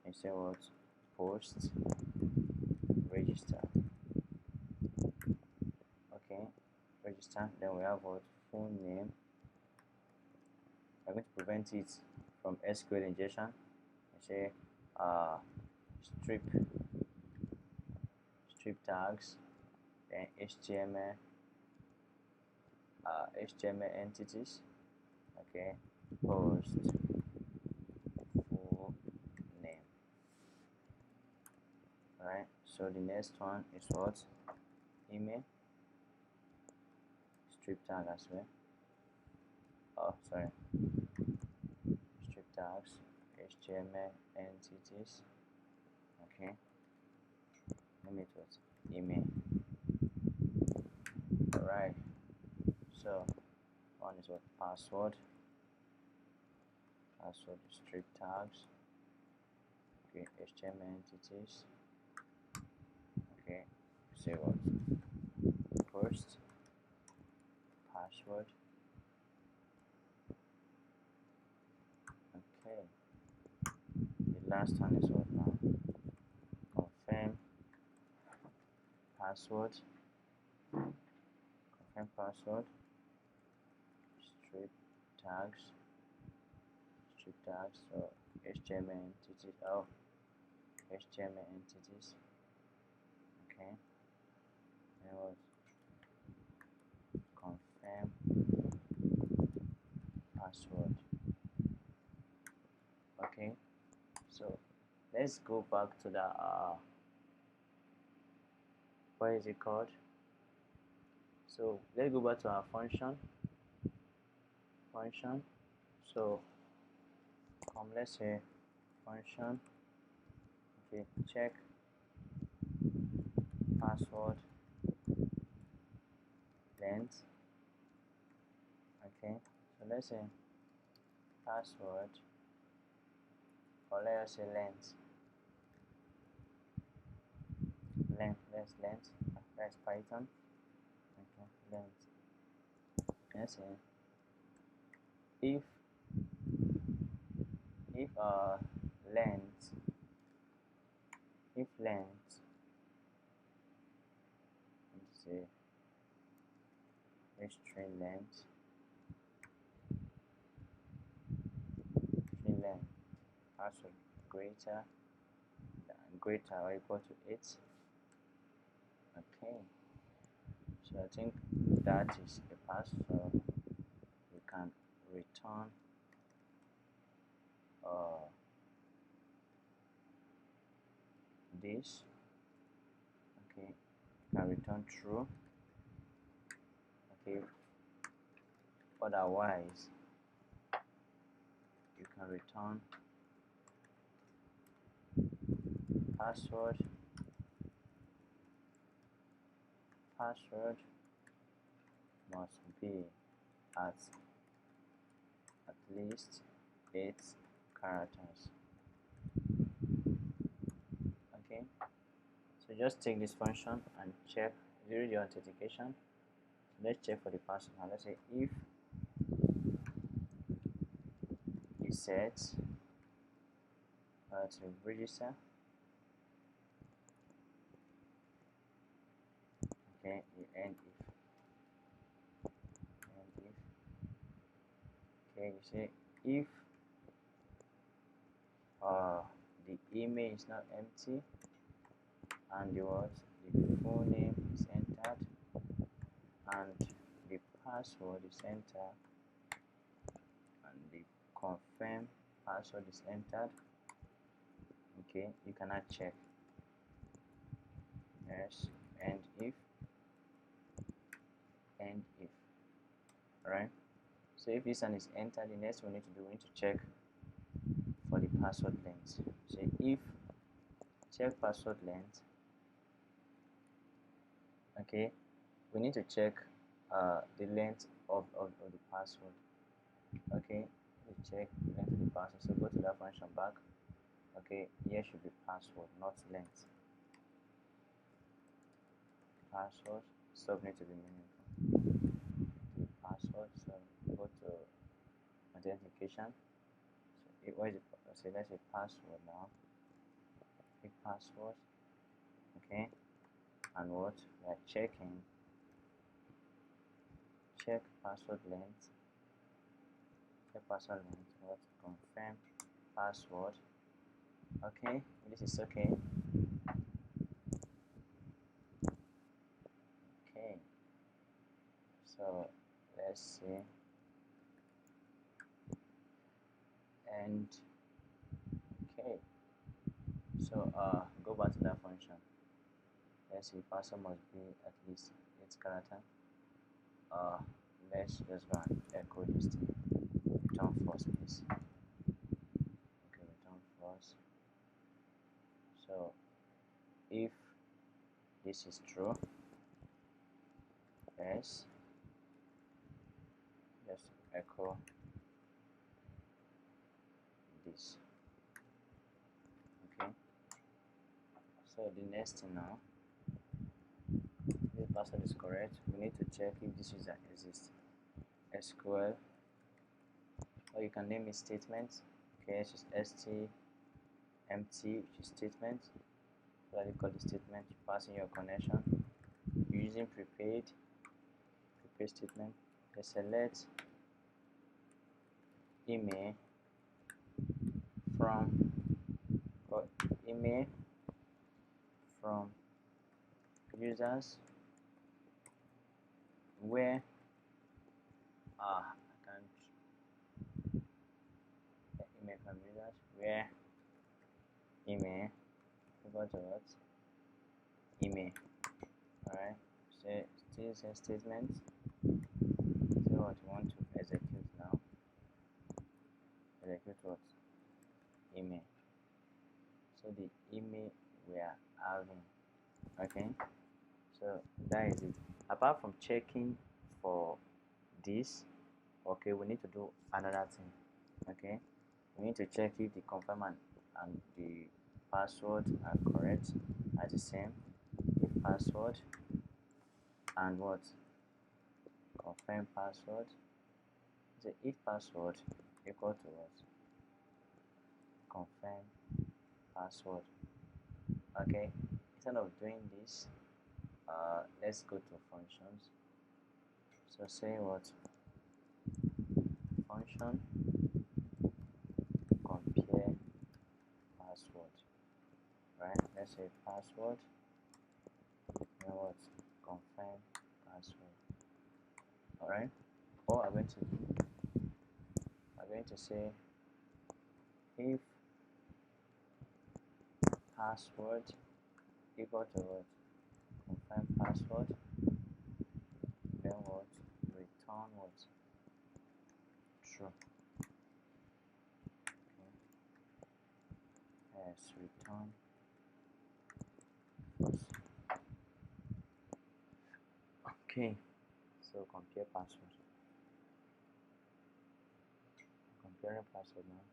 And say what, post register. Okay, register. Then we have what, full name. I'm going to prevent it from SQL injection. I say strip tags, then HTML entities. Okay, post full name. Alright, so the next one is what, email, strip tag as well. Oh sorry, strip tags, HTML entities. Okay, limit what? Email. Alright, so one is what? Password. Password strip tags. Okay, HTML entities. Okay, say what? First, password. Okay, the last one is what now? Confirm password. Confirm password. Strip tags. Strip tags. So HTML entities. Oh, HTML entities. Okay, and what? Confirm password. Okay, so let's go back to the what is it called? So let's go back to our function. So let's say function. Okay, check password length. Okay, so let's say password, or let's say length. That's Python. Okay, length. Let's say if if length if length let's say string length password greater or equal to 8. Okay, so I think that is a pass, so we can return this. Okay, you can return true. Okay, otherwise you can return password must be at least 8 characters. Okay, so just take this function and check zero the authentication. Let's check for the password. Now let's say if it sets to register. Okay, you end if okay, you say if the email is not empty and the full name is entered and the password is entered and the confirm password is entered. Okay, you cannot check. Yes, and if right. So if this one is entered, the next we need to check for the password length. So if check password length. Okay, we need to check the length of the password. Okay, we check length of the password. So go to that function back. Okay, here should be password, not length. Password stop need to be meaningful. The password, so go to authentication. So what is it? So let's say password now. Pick password. Okay, and what we are checking. Check password length. Check password length. What confirm password. Okay, this is okay. Okay, so let's see, and okay, so go back to that function. Let's see, password must be at least 8 characters. Let's just go and echo this thing. Return false, please. Okay, this is true. Yes, just echo this. Okay, so the next thing now, the password is correct. We need to check if this user exists. SQL, or you can name it statements. Okay, it's just empty, which is statement. What do you call the statement? You pass in your connection. You're using prepaid statement. They select email from email from users where I can't email from users where email go to what email. Alright, so still says statement. So what you want to execute now, execute what email. So the email we are having. Okay, so that is it. Apart from checking for this, okay, we need to do another thing. Okay, we need to check if the confirm and the password are correct, are the same. If password and what confirm password, so if password equal to what confirm password. Okay, instead of doing this, let's go to functions. So say what function compare password, right? Let's say password and what confirm password. All right, or I'm going to do, I'm going to say if password equal to what confirm password, then what return what true. Okay. Yes, return false. Okay, so compare password. Comparing password now.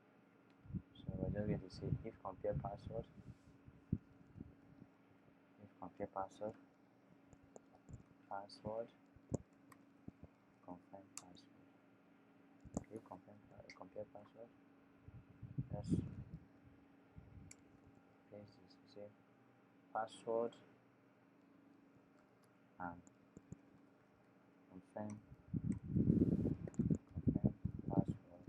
So we're just going to say if compare password, password confirm password. Okay, compare password. Let's paste this. Say password and confirm password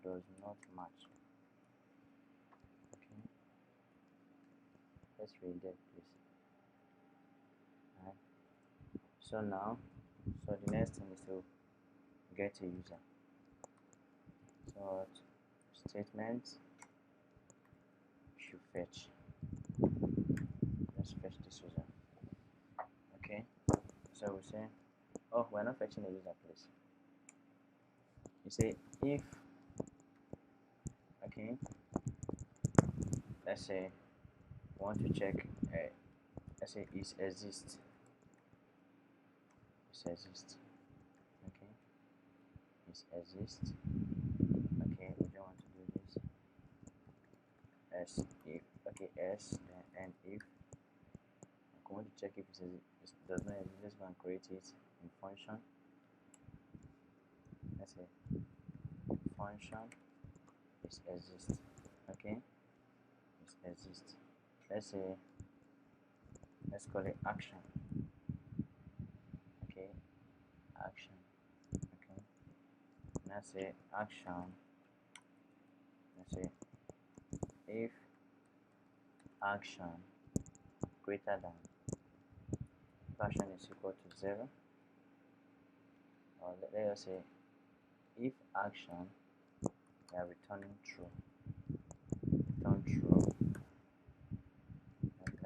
does not match. Okay, let's read that please. Alright. So now, so the next thing is to get a user. So statement should fetch. Let's fetch this user. Okay, so we say, oh, we're not fetching a user, please. You say if, okay, let's say we want to check, let's say it exists. Okay, it exists. Okay, we don't want to do this. S if, okay, S then and if. I want to check if it does not exist. Let's go and create it in function. Let's say function is exist. Okay, is exist. Let's say let's call it action. Okay, action. Okay, let's say action. Let's say if action greater than, if action is equal to 0, or let us say if action we are returning true, return true.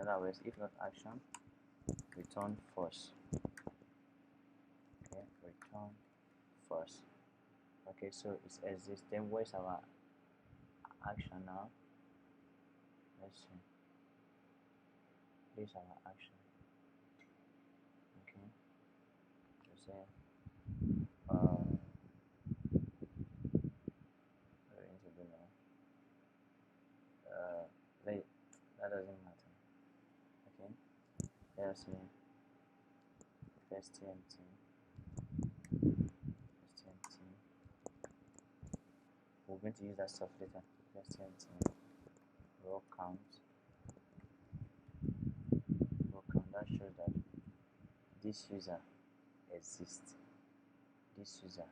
In other words, if not action, return false. Okay, return false. Okay, so it exists. Then where's our action now? Let's see. This is our action. Okay, so say what we're going to do now. Wait, that doesn't matter. Okay, let's say first TMT, we're going to use that stuff later. First TMT, row count, that shows that this user exists. This user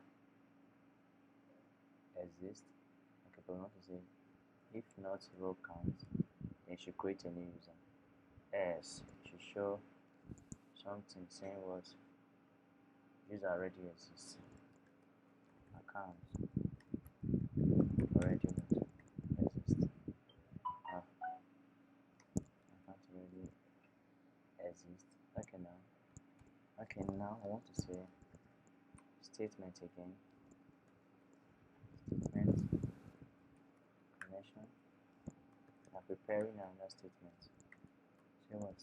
exists. Okay, but we want to say if not row count, then you should create a new user. Else, it should show something saying what user already exists. Account already exists. Account already exists. Okay, now I want to say statement again. Statement connection. I'm preparing another statement. Say what?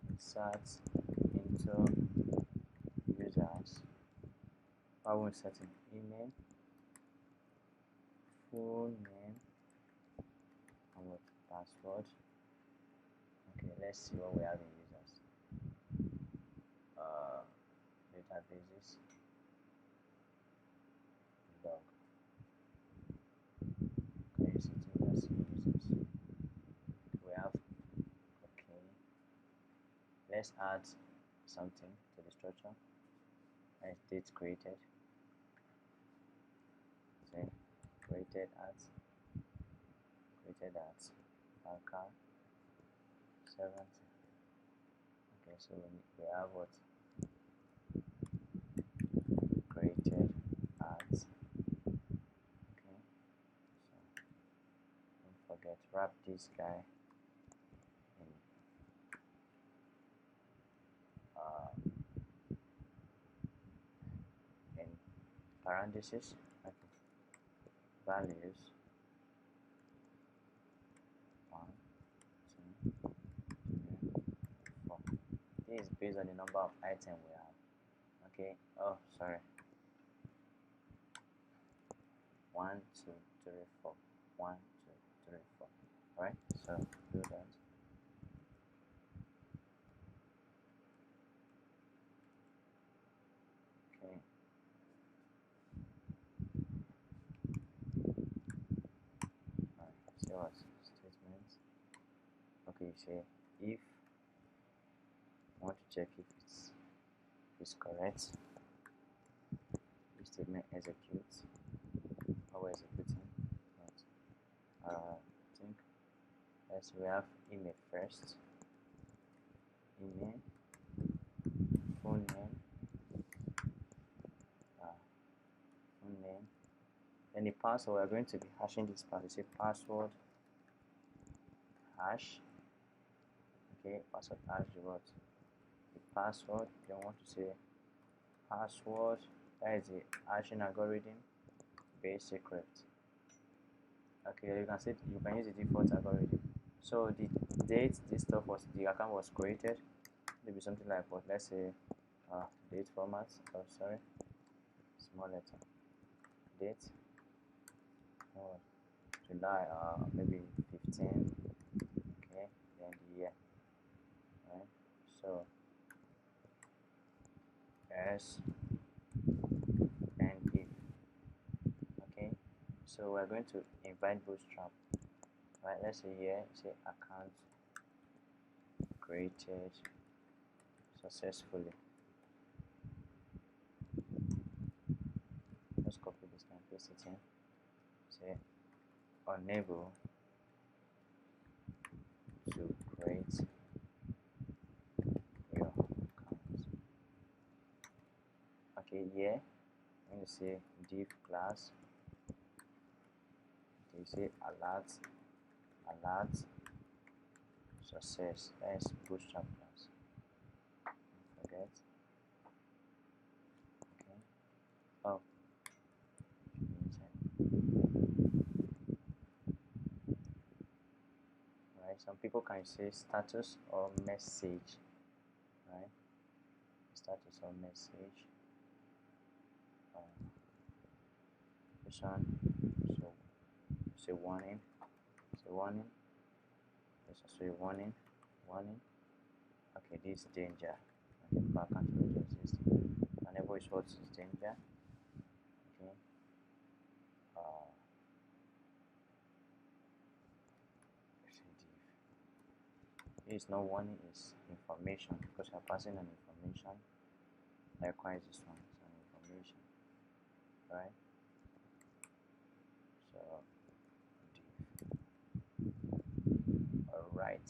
Insert into users. I will set an email, full name, and what password. Okay, let's see what we have in users. Databases, log. Okay, so let's see users. We have okay. Let's add something to the structure. And date created. Say created at Alcar 70. Okay, so we have what created at. Okay, so don't forget wrap this guy in parentheses. Okay, values 1, 2, 3, 4. This is based on the number of items we have. Okay, oh sorry, 1, 2, 3, 4. 1, 2, 3, 4. Alright, so do that. Okay. Alright, so what statement? Okay, you say if I want to check if it's correct, this statement executes. How we're executing? I think as we have email first, email, full name, then the password. We're going to be hashing this password. Say password hash. Okay, password hash the what? The password. Then want to say password. That is the hashing algorithm. Base secret. Okay, you can see you can use the default algorithm. So the date this stuff was the account was created. Maybe something like what? Let's say date format. Oh sorry, small letter. Date. Oh, July. Maybe 15. Okay, then the year. Right. So yes, and if. Okay. So we're going to invite Bootstrap. Right. Let's say here. Say account created successfully. Let's copy this and paste it in. Say unable to create your account. Okay, here I'm going to say div class. You say alert success. That's Bootstrap class. Don't forget. Okay. Oh, right. some people can say status or message, right? Status or message. This one, so it's a warning. It's a warning. It's also a warning. Warning. Okay, this is danger. Okay, back and exist. Whenever it shows is danger. Okay. This is not warning, is information because you are passing an information. Likewise, this one is an information, right? So, alright.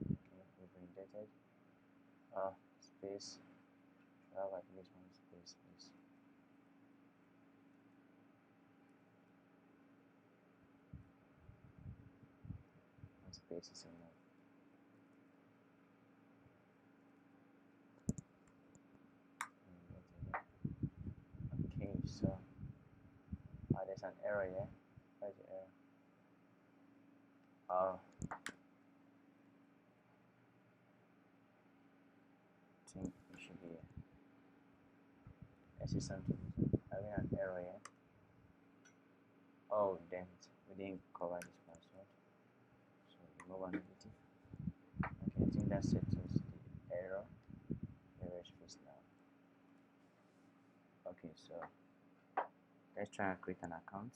Okay, we've indented. Space. I have at least one space, please. One space is enough. Okay, so there's an error here. Where's the error? I think it should be here. I see something having an error here. Oh, damn it, we didn't cover this password. So remove one negative. Okay, I think that settles the error. Error is fixed now. Okay, so let's try and create an account.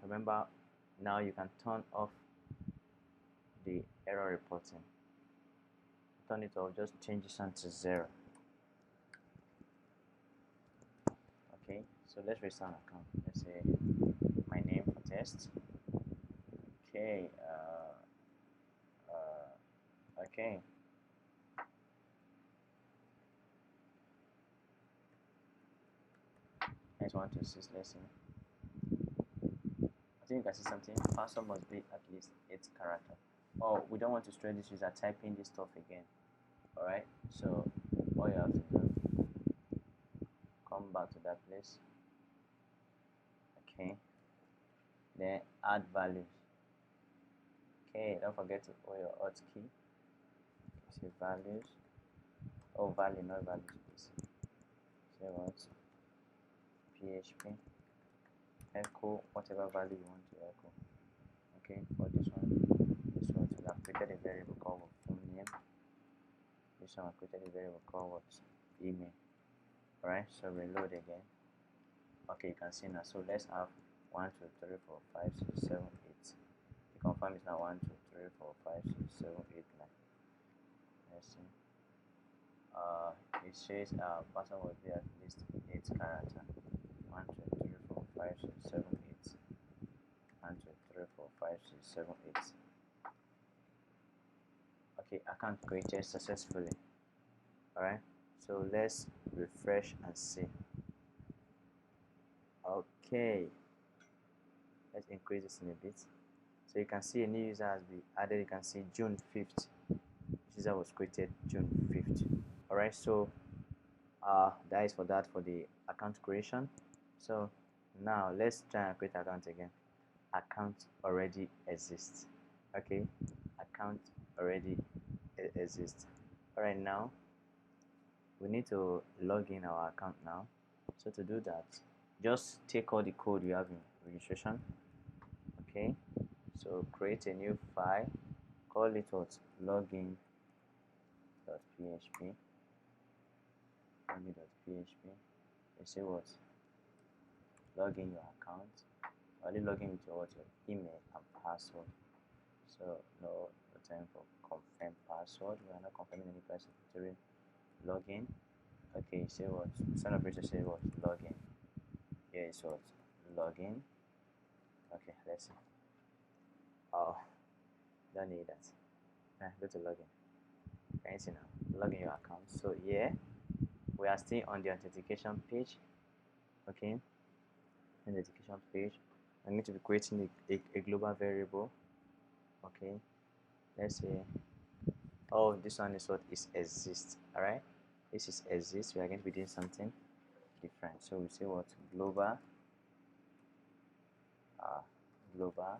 Remember, now you can turn off the error reporting. Turn it off, just change this one to 0. Okay, so let's restart an account. Let's say my name for test. Okay, okay. Next 1 to 6, let's see. I think you can see something. Password must be at least 8 characters. Oh, we don't want to stress this user typing this stuff again. Alright, so all you have to do, come back to that place. Okay, then add values. Okay, don't forget to put your alt key. Say values. Oh, value, not values, please. Say what? PHP. Echo whatever value you want to echo. Okay, for this one we have created a variable called full name. This one I created a variable called what? Email. Alright, so reload again. Okay, you can see now. So let's have 1, 2, 3, 4, 5, 6, 7, 8. The confirm is now 1, 2, 3, 4, 5, 6, 7, 8, 9. Let's see. It says password will be at least 8 characters. 1, 2, 3, 4, 5, 6, 7, 8. 1, 2, 3, 4, 5, 6, 7, 8. Okay, account created successfully. Alright, so let's refresh and see. Okay, let's increase this in a bit. So you can see a new user has been added. You can see June 5th. This user was created June 5th. Alright, so that is for that for the account creation. So now let's try and create account again. Account already exists. Okay, account already exists. Alright, now we need to log in our account now. So to do that, just take all the code you have in registration. Okay, so create a new file, call it what? Login.php. Login.php. You say what? Log in your account. Only log in with your what? Your email and password. So no time for confirm password. We are not confirming any password. Login. Okay, say what? Sign up to say what? Login. Here is what? Login. Okay, let's see. Oh, don't need that. Go to login. Can you see now? Log in your account. So yeah, we are still on the authentication page. Okay, authentication page. I'm going to be creating a global variable. Okay, let's say, oh, this one is what is exist. All right, this is exist. We are going to be doing something different. So we say what? Global. Global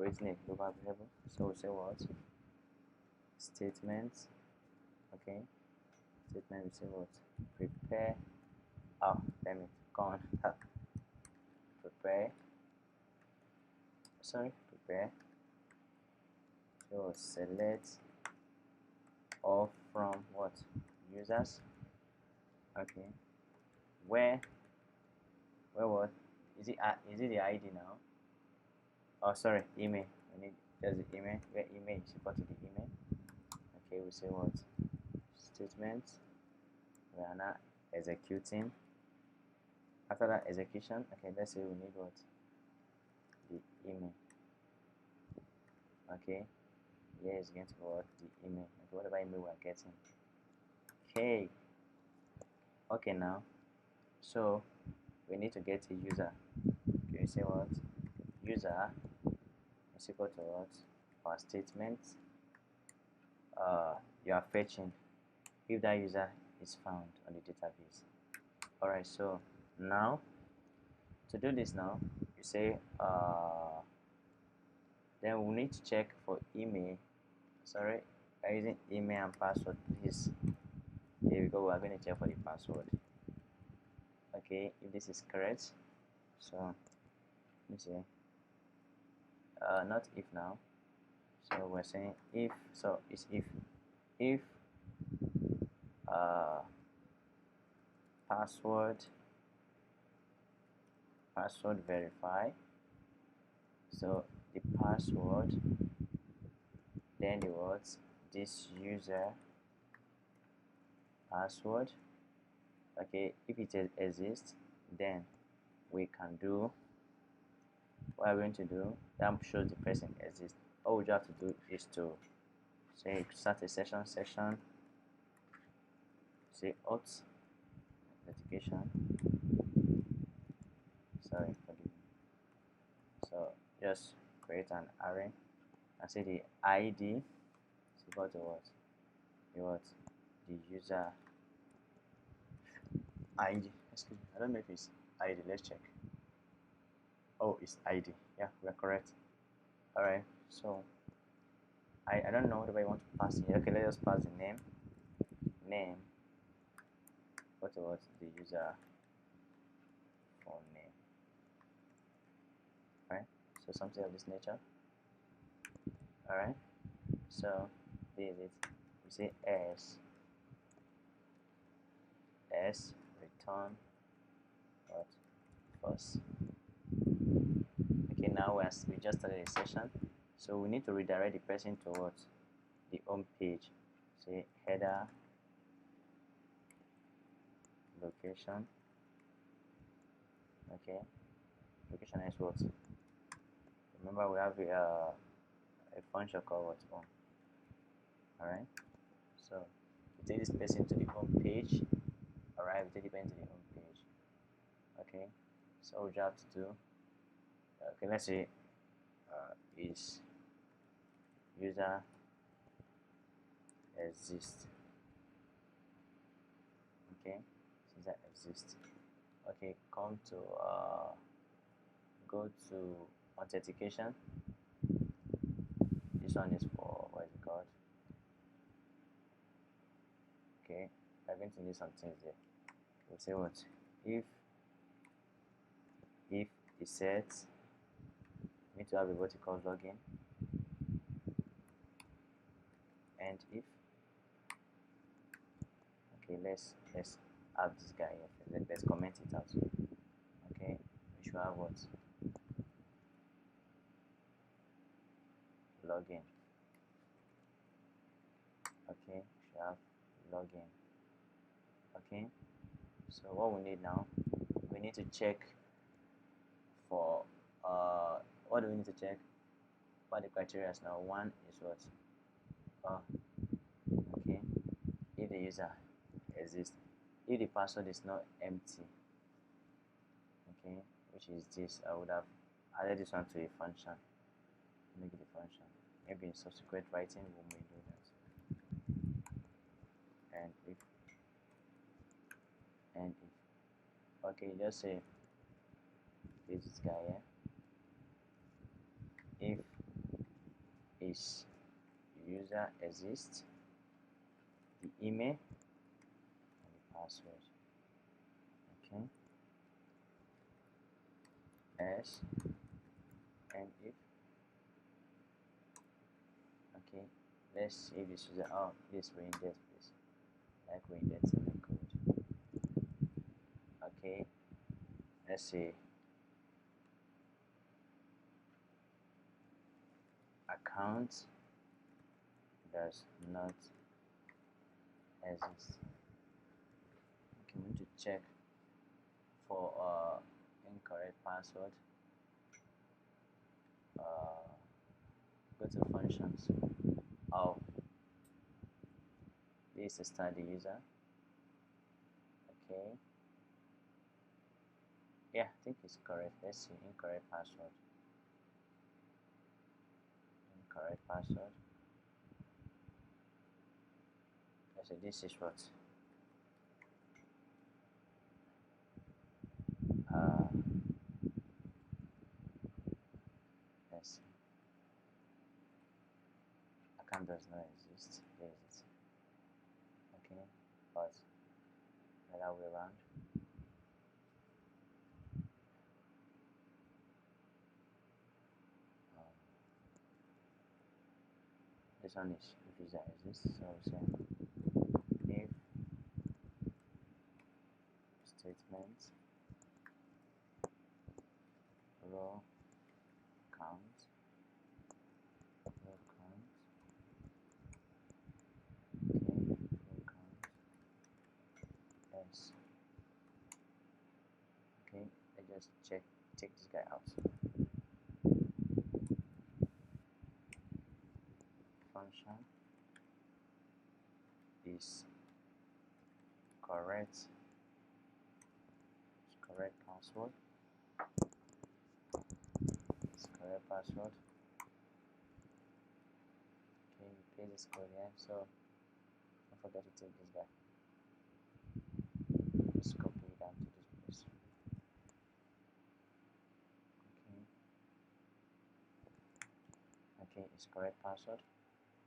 creating a global variable. So we say what? Statement. Okay. Statement, we say what? Prepare. Oh, damn it. Go on. Prepare. Sorry, prepare. So select all from what? Users. Okay. Where what? Is it the ID now? Oh, sorry, email. We need just the email. Where email is equal to the email. Okay, we say what? Statement. We are now executing. After that execution, okay, let's say we need what? The email. Okay, here is going to be what? The email. Okay, whatever email we are getting. Okay. Okay, now, so we need to get a user. Okay, say what? User is equal to what? Our statement. You are fetching if that user is found on the database. Alright, so now to do this, now you say then we need to check for email. Sorry, I'm using email and password, please. Here we go. We are going to check for the password. Okay, if this is correct, so let me see. Not if now. So we're saying if. So it's if password verify. So the password, then the words this user password. Okay, if it exists, then we can do what I'm going to do. That shows the person exists. All we have to do is to say start a session, say authentication. Sorry, forgive me. So just create an array and say the ID is equal to what? The user ID. Excuse me, I don't know if it's ID. Let's check. Oh, it's ID. Yeah, we're correct. Alright, so I don't know whatever I want to pass here. Okay, let us pass the name. What the user phone name. Alright, so something of this nature. Alright, so this is it. We say s return what first. Okay, now we just started a session, so we need to redirect the person towards the home page. Say header location. Okay, location is what? Remember we have a function called what? Home. Alright, so we take this person to the home page. Alright, we take the person to the home page. Okay, so all we have to do, okay, let's say is user exists. Okay, since that exists, okay, come to go to authentication. This one is for what is it called? Okay, I'm going to need some things there. We'll say what? If it sets, we need to have a what you call login, and if, okay, let's have this guy here. Let's comment it out. Okay, we should have what? Login. Okay, we should have login. Okay, so what we need now, we need to check for what do we need to check? What the criteria is now. One is what? Okay, if the user exists, if the password is not empty, okay, which is this, I would have added this one to a function, make it a function. Maybe in subsequent writing we may do that. And if okay, just say this guy here. If is user exists, the email, and the password. Okay. Else, and if, okay, let's see this user. Oh, this we index, please. Like we index the code. Okay, let's see. Account does not exist. Okay, we need to check for incorrect password. Go to functions. Oh, this is start the user. Okay. Yeah, I think it's correct. Let's see. Incorrect password. Incorrect password. So this is what uh, let's see. Account does not exist. There it is. Okay, but the other way around. This one is if user exists. So we say if statement row count row count. Okay, row count. Yes. Okay, I just check this guy out. Function is correct. It's correct password. It's correct password. Okay, you paste this code here. So don't forget to take this guy. Just copy it down to this place. Okay. Okay, it's correct password.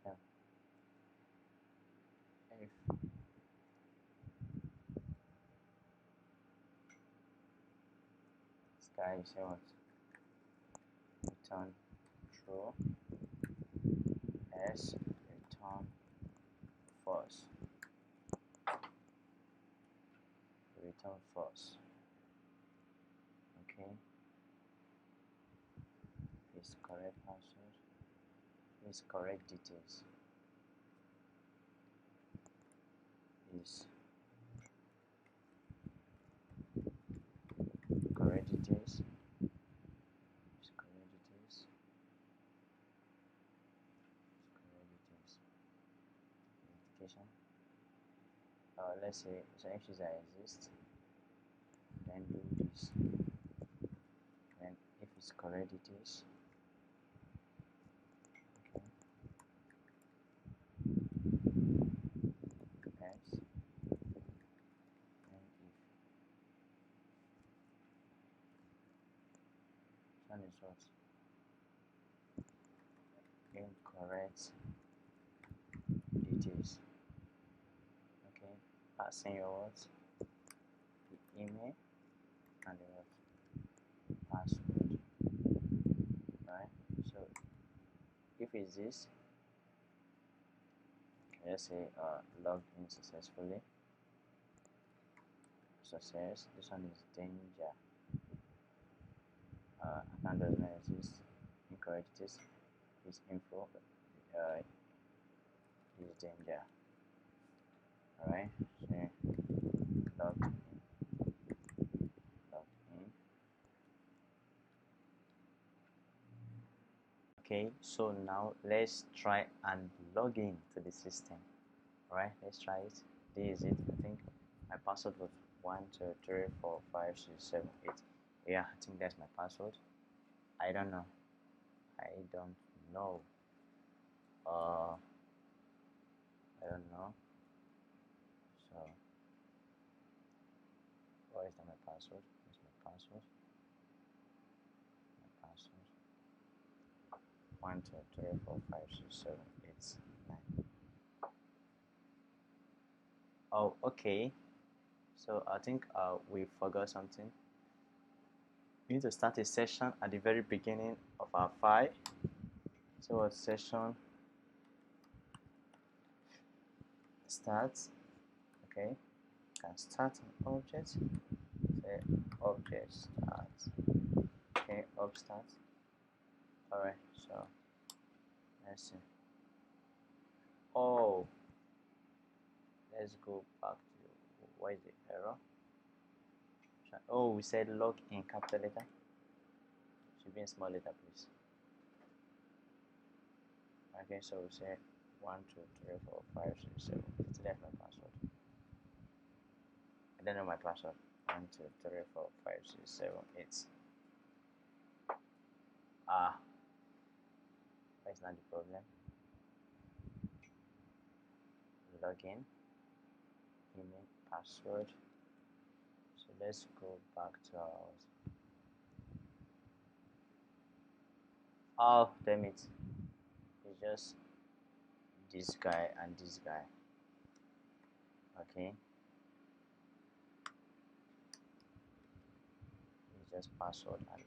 Yeah. If this guy you say what? Return true. S return false. Return false. Okay. Is correct password. Is correct details. Is correct details. Is correct details. Is correct details. Authentication. Let's say so if user exists, then do this. Then if it's correct details, okay, else, and if one is what incorrect details. Okay, passing your words, the email, and the what password. Right. So if it's this, okay, let's say logged in successfully. Success. This one is danger. Account does not exist. Incorrect details is info. Is danger. Alright. So logged in. Logged in. Okay, so now let's try and log in to the system. Alright, let's try it. This is it. I think my password was 1 2 3 4 5 6 7 8. Yeah, I think that's my password. I don't know. I don't know. I don't know. So what is that my password? That's my password. My password. 1 2 3 4 5 6 7 8 9. Oh, okay. So I think we forgot something. We need to start a session at the very beginning of our file. So what session starts? Okay, can start an object. Say object starts. Okay, up starts. Alright, so let's see. Oh, let's go back to what is the error? Oh, we said log in capital letter. Should be in small letter, please. Okay, so we say 1 2 3 4 5 6 7 8. That's my password. I don't know my password. 1 2 3 4 5 6 7 8. That's not the problem. Login, email, password. So let's go back to ours. Oh, damn it! It's just this guy and this guy. Okay. It's just password and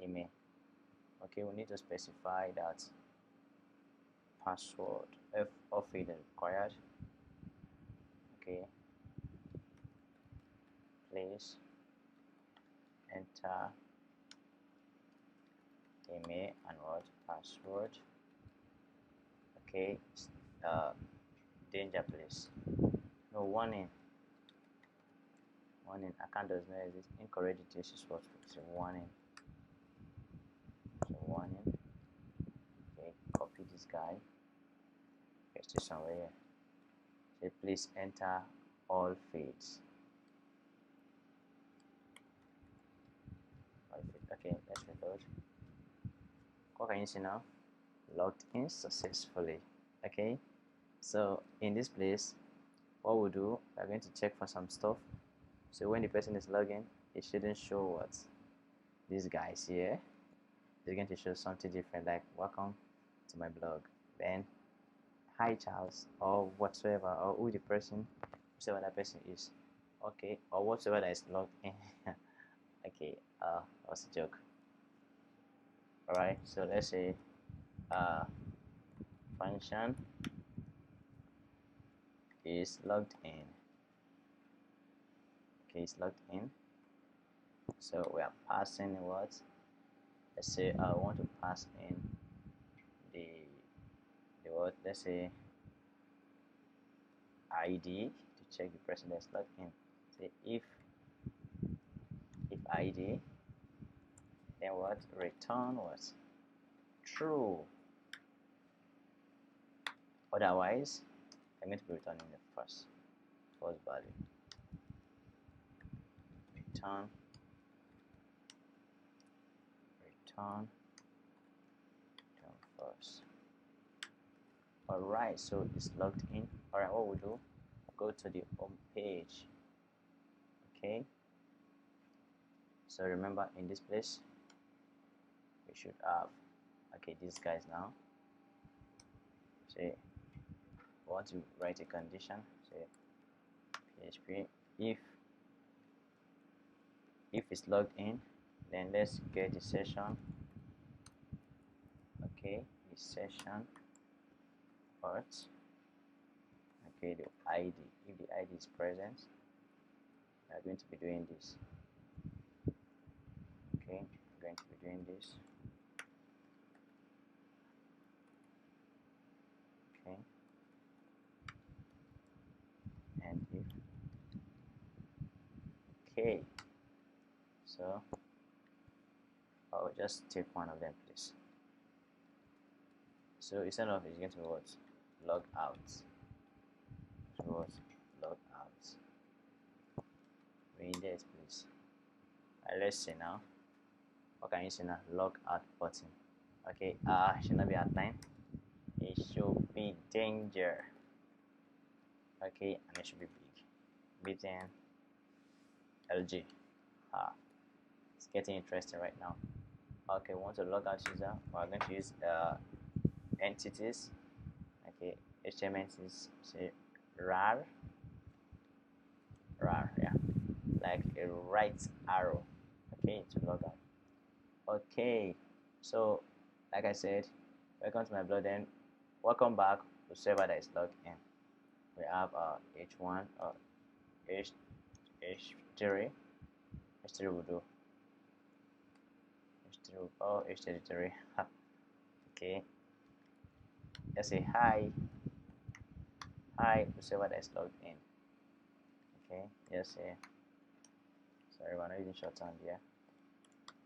email. Okay, we need to specify that password F of it required. Okay, please enter email and what password. Okay, danger, please. No, warning. Account does not exist. Incorrect details is what it's a warning. So warning. Okay, copy this guy. Paste it somewhere. Say please enter all fields. Okay, let's reload. What can you see now? Logged in successfully. Okay, so in this place, what we'll do, we're going to check for some stuff. So when the person is logging, it shouldn't show what these guys here. It's going to show something different, like welcome to my blog, then hi Charles, or whatsoever, or who the person, whoever that person is. Okay, or whatsoever that is logged in. Okay, that was a joke. Alright, so let's say function is logged in. Okay, it's logged in. So we are passing what? Let's say I want to pass in the what? Let's say ID to check the person that's logged in. Say if ID, then what? Return what? True. Otherwise, I'm going to be returning the first value. Return first. Alright, so it's logged in. Alright, what we'll do, go to the home page. Okay, so remember in this place we should have these guys now. Say we want to write a condition. Say PHP if it's logged in, then let's get the session. Okay, the session part. Okay, the ID. If the ID is present, we are going to be doing this. Okay, I'm going to be doing this. Okay, and if okay, so I'll just take one of them, please. So instead of it's going to be what? Log out. So what? Log out. Read this, please. Let's see now. What can you see now? Log out button. Okay, should not be outline. It should be danger. Okay, and it should be big. Btn LG. It's getting interesting right now. Okay, we want to log out user. We're going to use entities. Okay, HTML entities, say rar, yeah, like a right arrow. Okay, to log out. Okay, so like I said, welcome to my blog. Then welcome back to server that is logged in. We have h1 or h3 h3 will do. H3 oh h33. Okay, let's say hi to server that is logged in. Okay, yes, say sorry, we're not using shorthand here.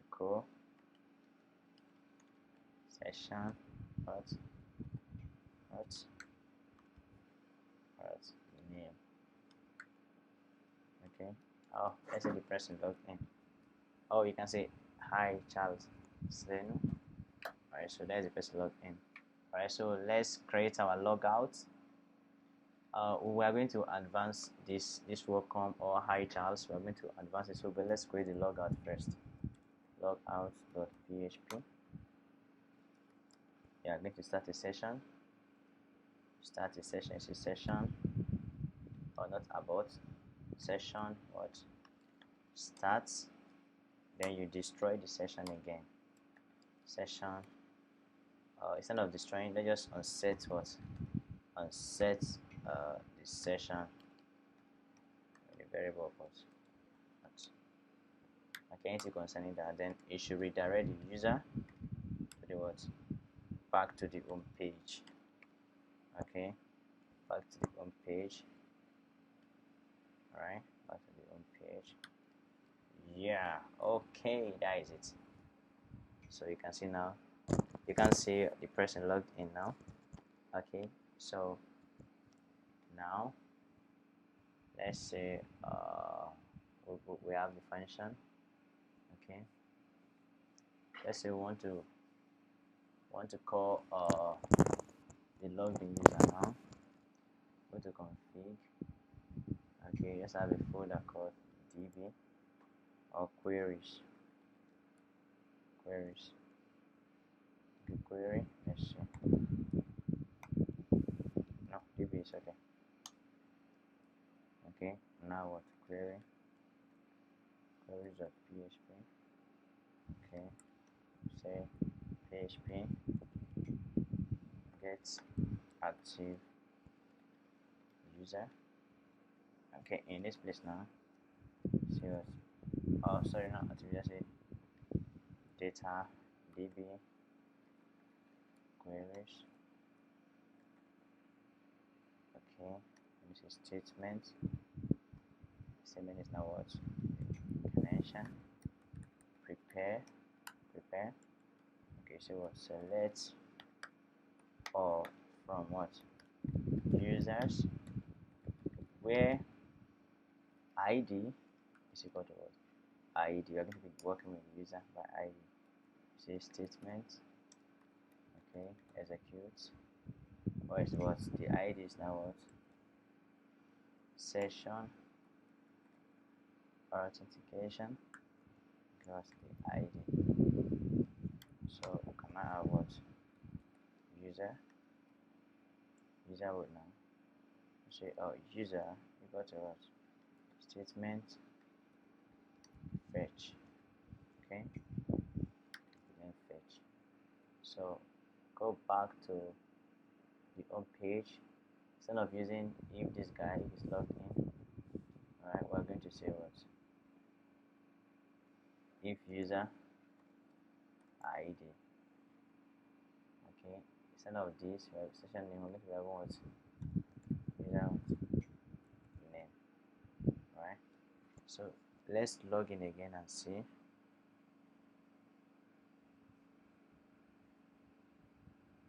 Cool. Session what name. Okay, oh, let's say the person logged in. Oh, you can say hi Charles Sleno. Alright, so there's the person logged in. Alright, so let's create our logout. We are going to advance this welcome or hi Charles. We are going to advance it, so but let's create the logout first. Logout.php. Yeah, I'm going to start a session. Start a session is a session, or not about session. What starts? Then you destroy the session again. Session. Instead of destroying, let's just unset what? Unset the session. The variable what? Okay, anything concerning that, then it should redirect the user to the what? Back to the home page. Okay, back to the home page. Alright, back to the home page. Yeah, okay, that is it. So you can see now, you can see the person logged in now. Okay, so now let's say we have the function. Okay, let's say we want to call the login user now. Go to config. Okay, let's have a folder called db or queries. The query, let's see. No, db is okay. Okay, now what? Queries.php. Okay, say php gets active user. Okay, in this place now, see what? Oh, sorry, not active user. Say data db queries. Okay, this is statement. Statement is now what? Connection. Prepare. Okay, so what? Select or from what? Users where ID is equal to what? ID. You're going to be working with user by ID. Say statement. Okay, execute. Or is what? The ID is now what? Session or authentication. Because the ID. So we can now have what? User would now say user equal to what? Statement fetch. Okay, then fetch. So go back to the home page. Instead of using if this guy is logged in, alright, we're going to say what? If user ID. Okay, instead of this, we have session name, we're going to have what? User name. Alright, so let's log in again and see.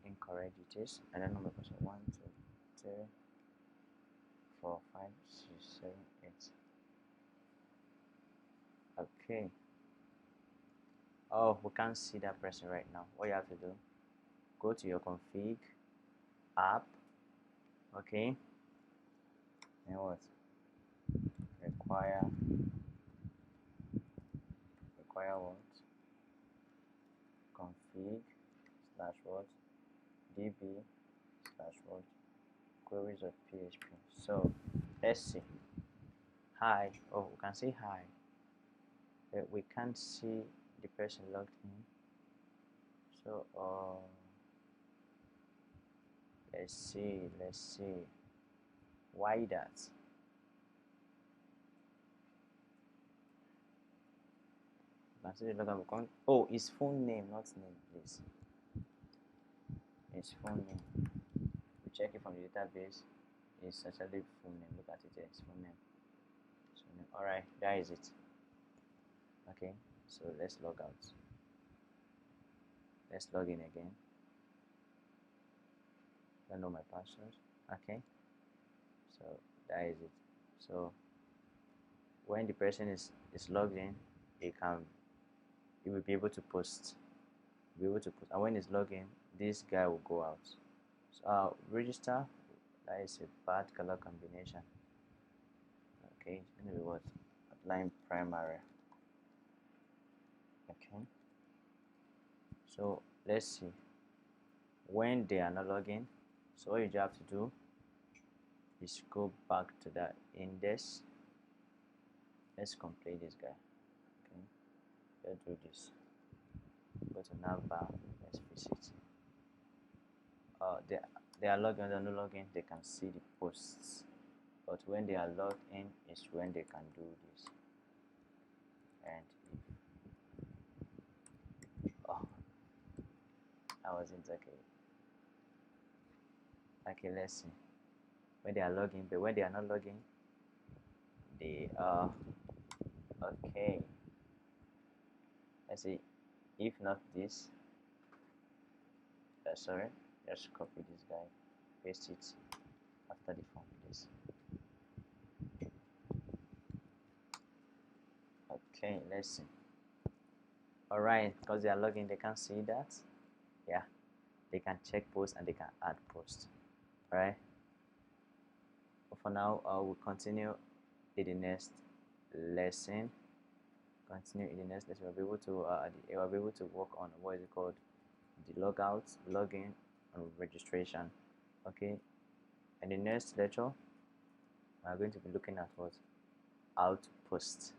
Incorrect details. I don't know my password. 1 2 3 4 5 6 7 8. Okay. Oh, we can't see that person right now. What you have to do, go to your config app. Okay, and what? Require what? slash what db slash what queries of PHP. So let's see. Hi. Oh, we can see hi, but we can't see the person logged in. So let's see why that. You can see the login account. Oh, his full name, not name, please. His full name. We check it from the database. It's actually full name. Look at it here. It's full name. So, all right, that is it. Okay, so let's log out. Let's log in again. Don't know my password. Okay, so that is it. So when the person is logged in, he will be able to post. And when he's logged in, this guy will go out. So register. That is a bad color combination. Okay, it's gonna be what? Outline primary. Okay, so let's see when they are not logging. So all you have to do is go back to that index. Let's complete this guy. Okay, let's do this. Go to navbar. Let's visit. They are logged in. They're not logging. They can see the posts, but when they are logged in is when they can do this. And oh, I wasn't okay. Okay, let's see when they are logging. But when they are not logging, they are okay. Let's see. If not this, sorry, just copy this guy, paste it after the form, please. Okay, let's see. All right, because they are logging, they can see that. Yeah, they can check posts and they can add posts. All right. But for now, we'll continue in the next lesson. We'll be able to work on what is it called, the logout, login, and registration. Okay. In the next lecture, we are going to be looking at what? How to post.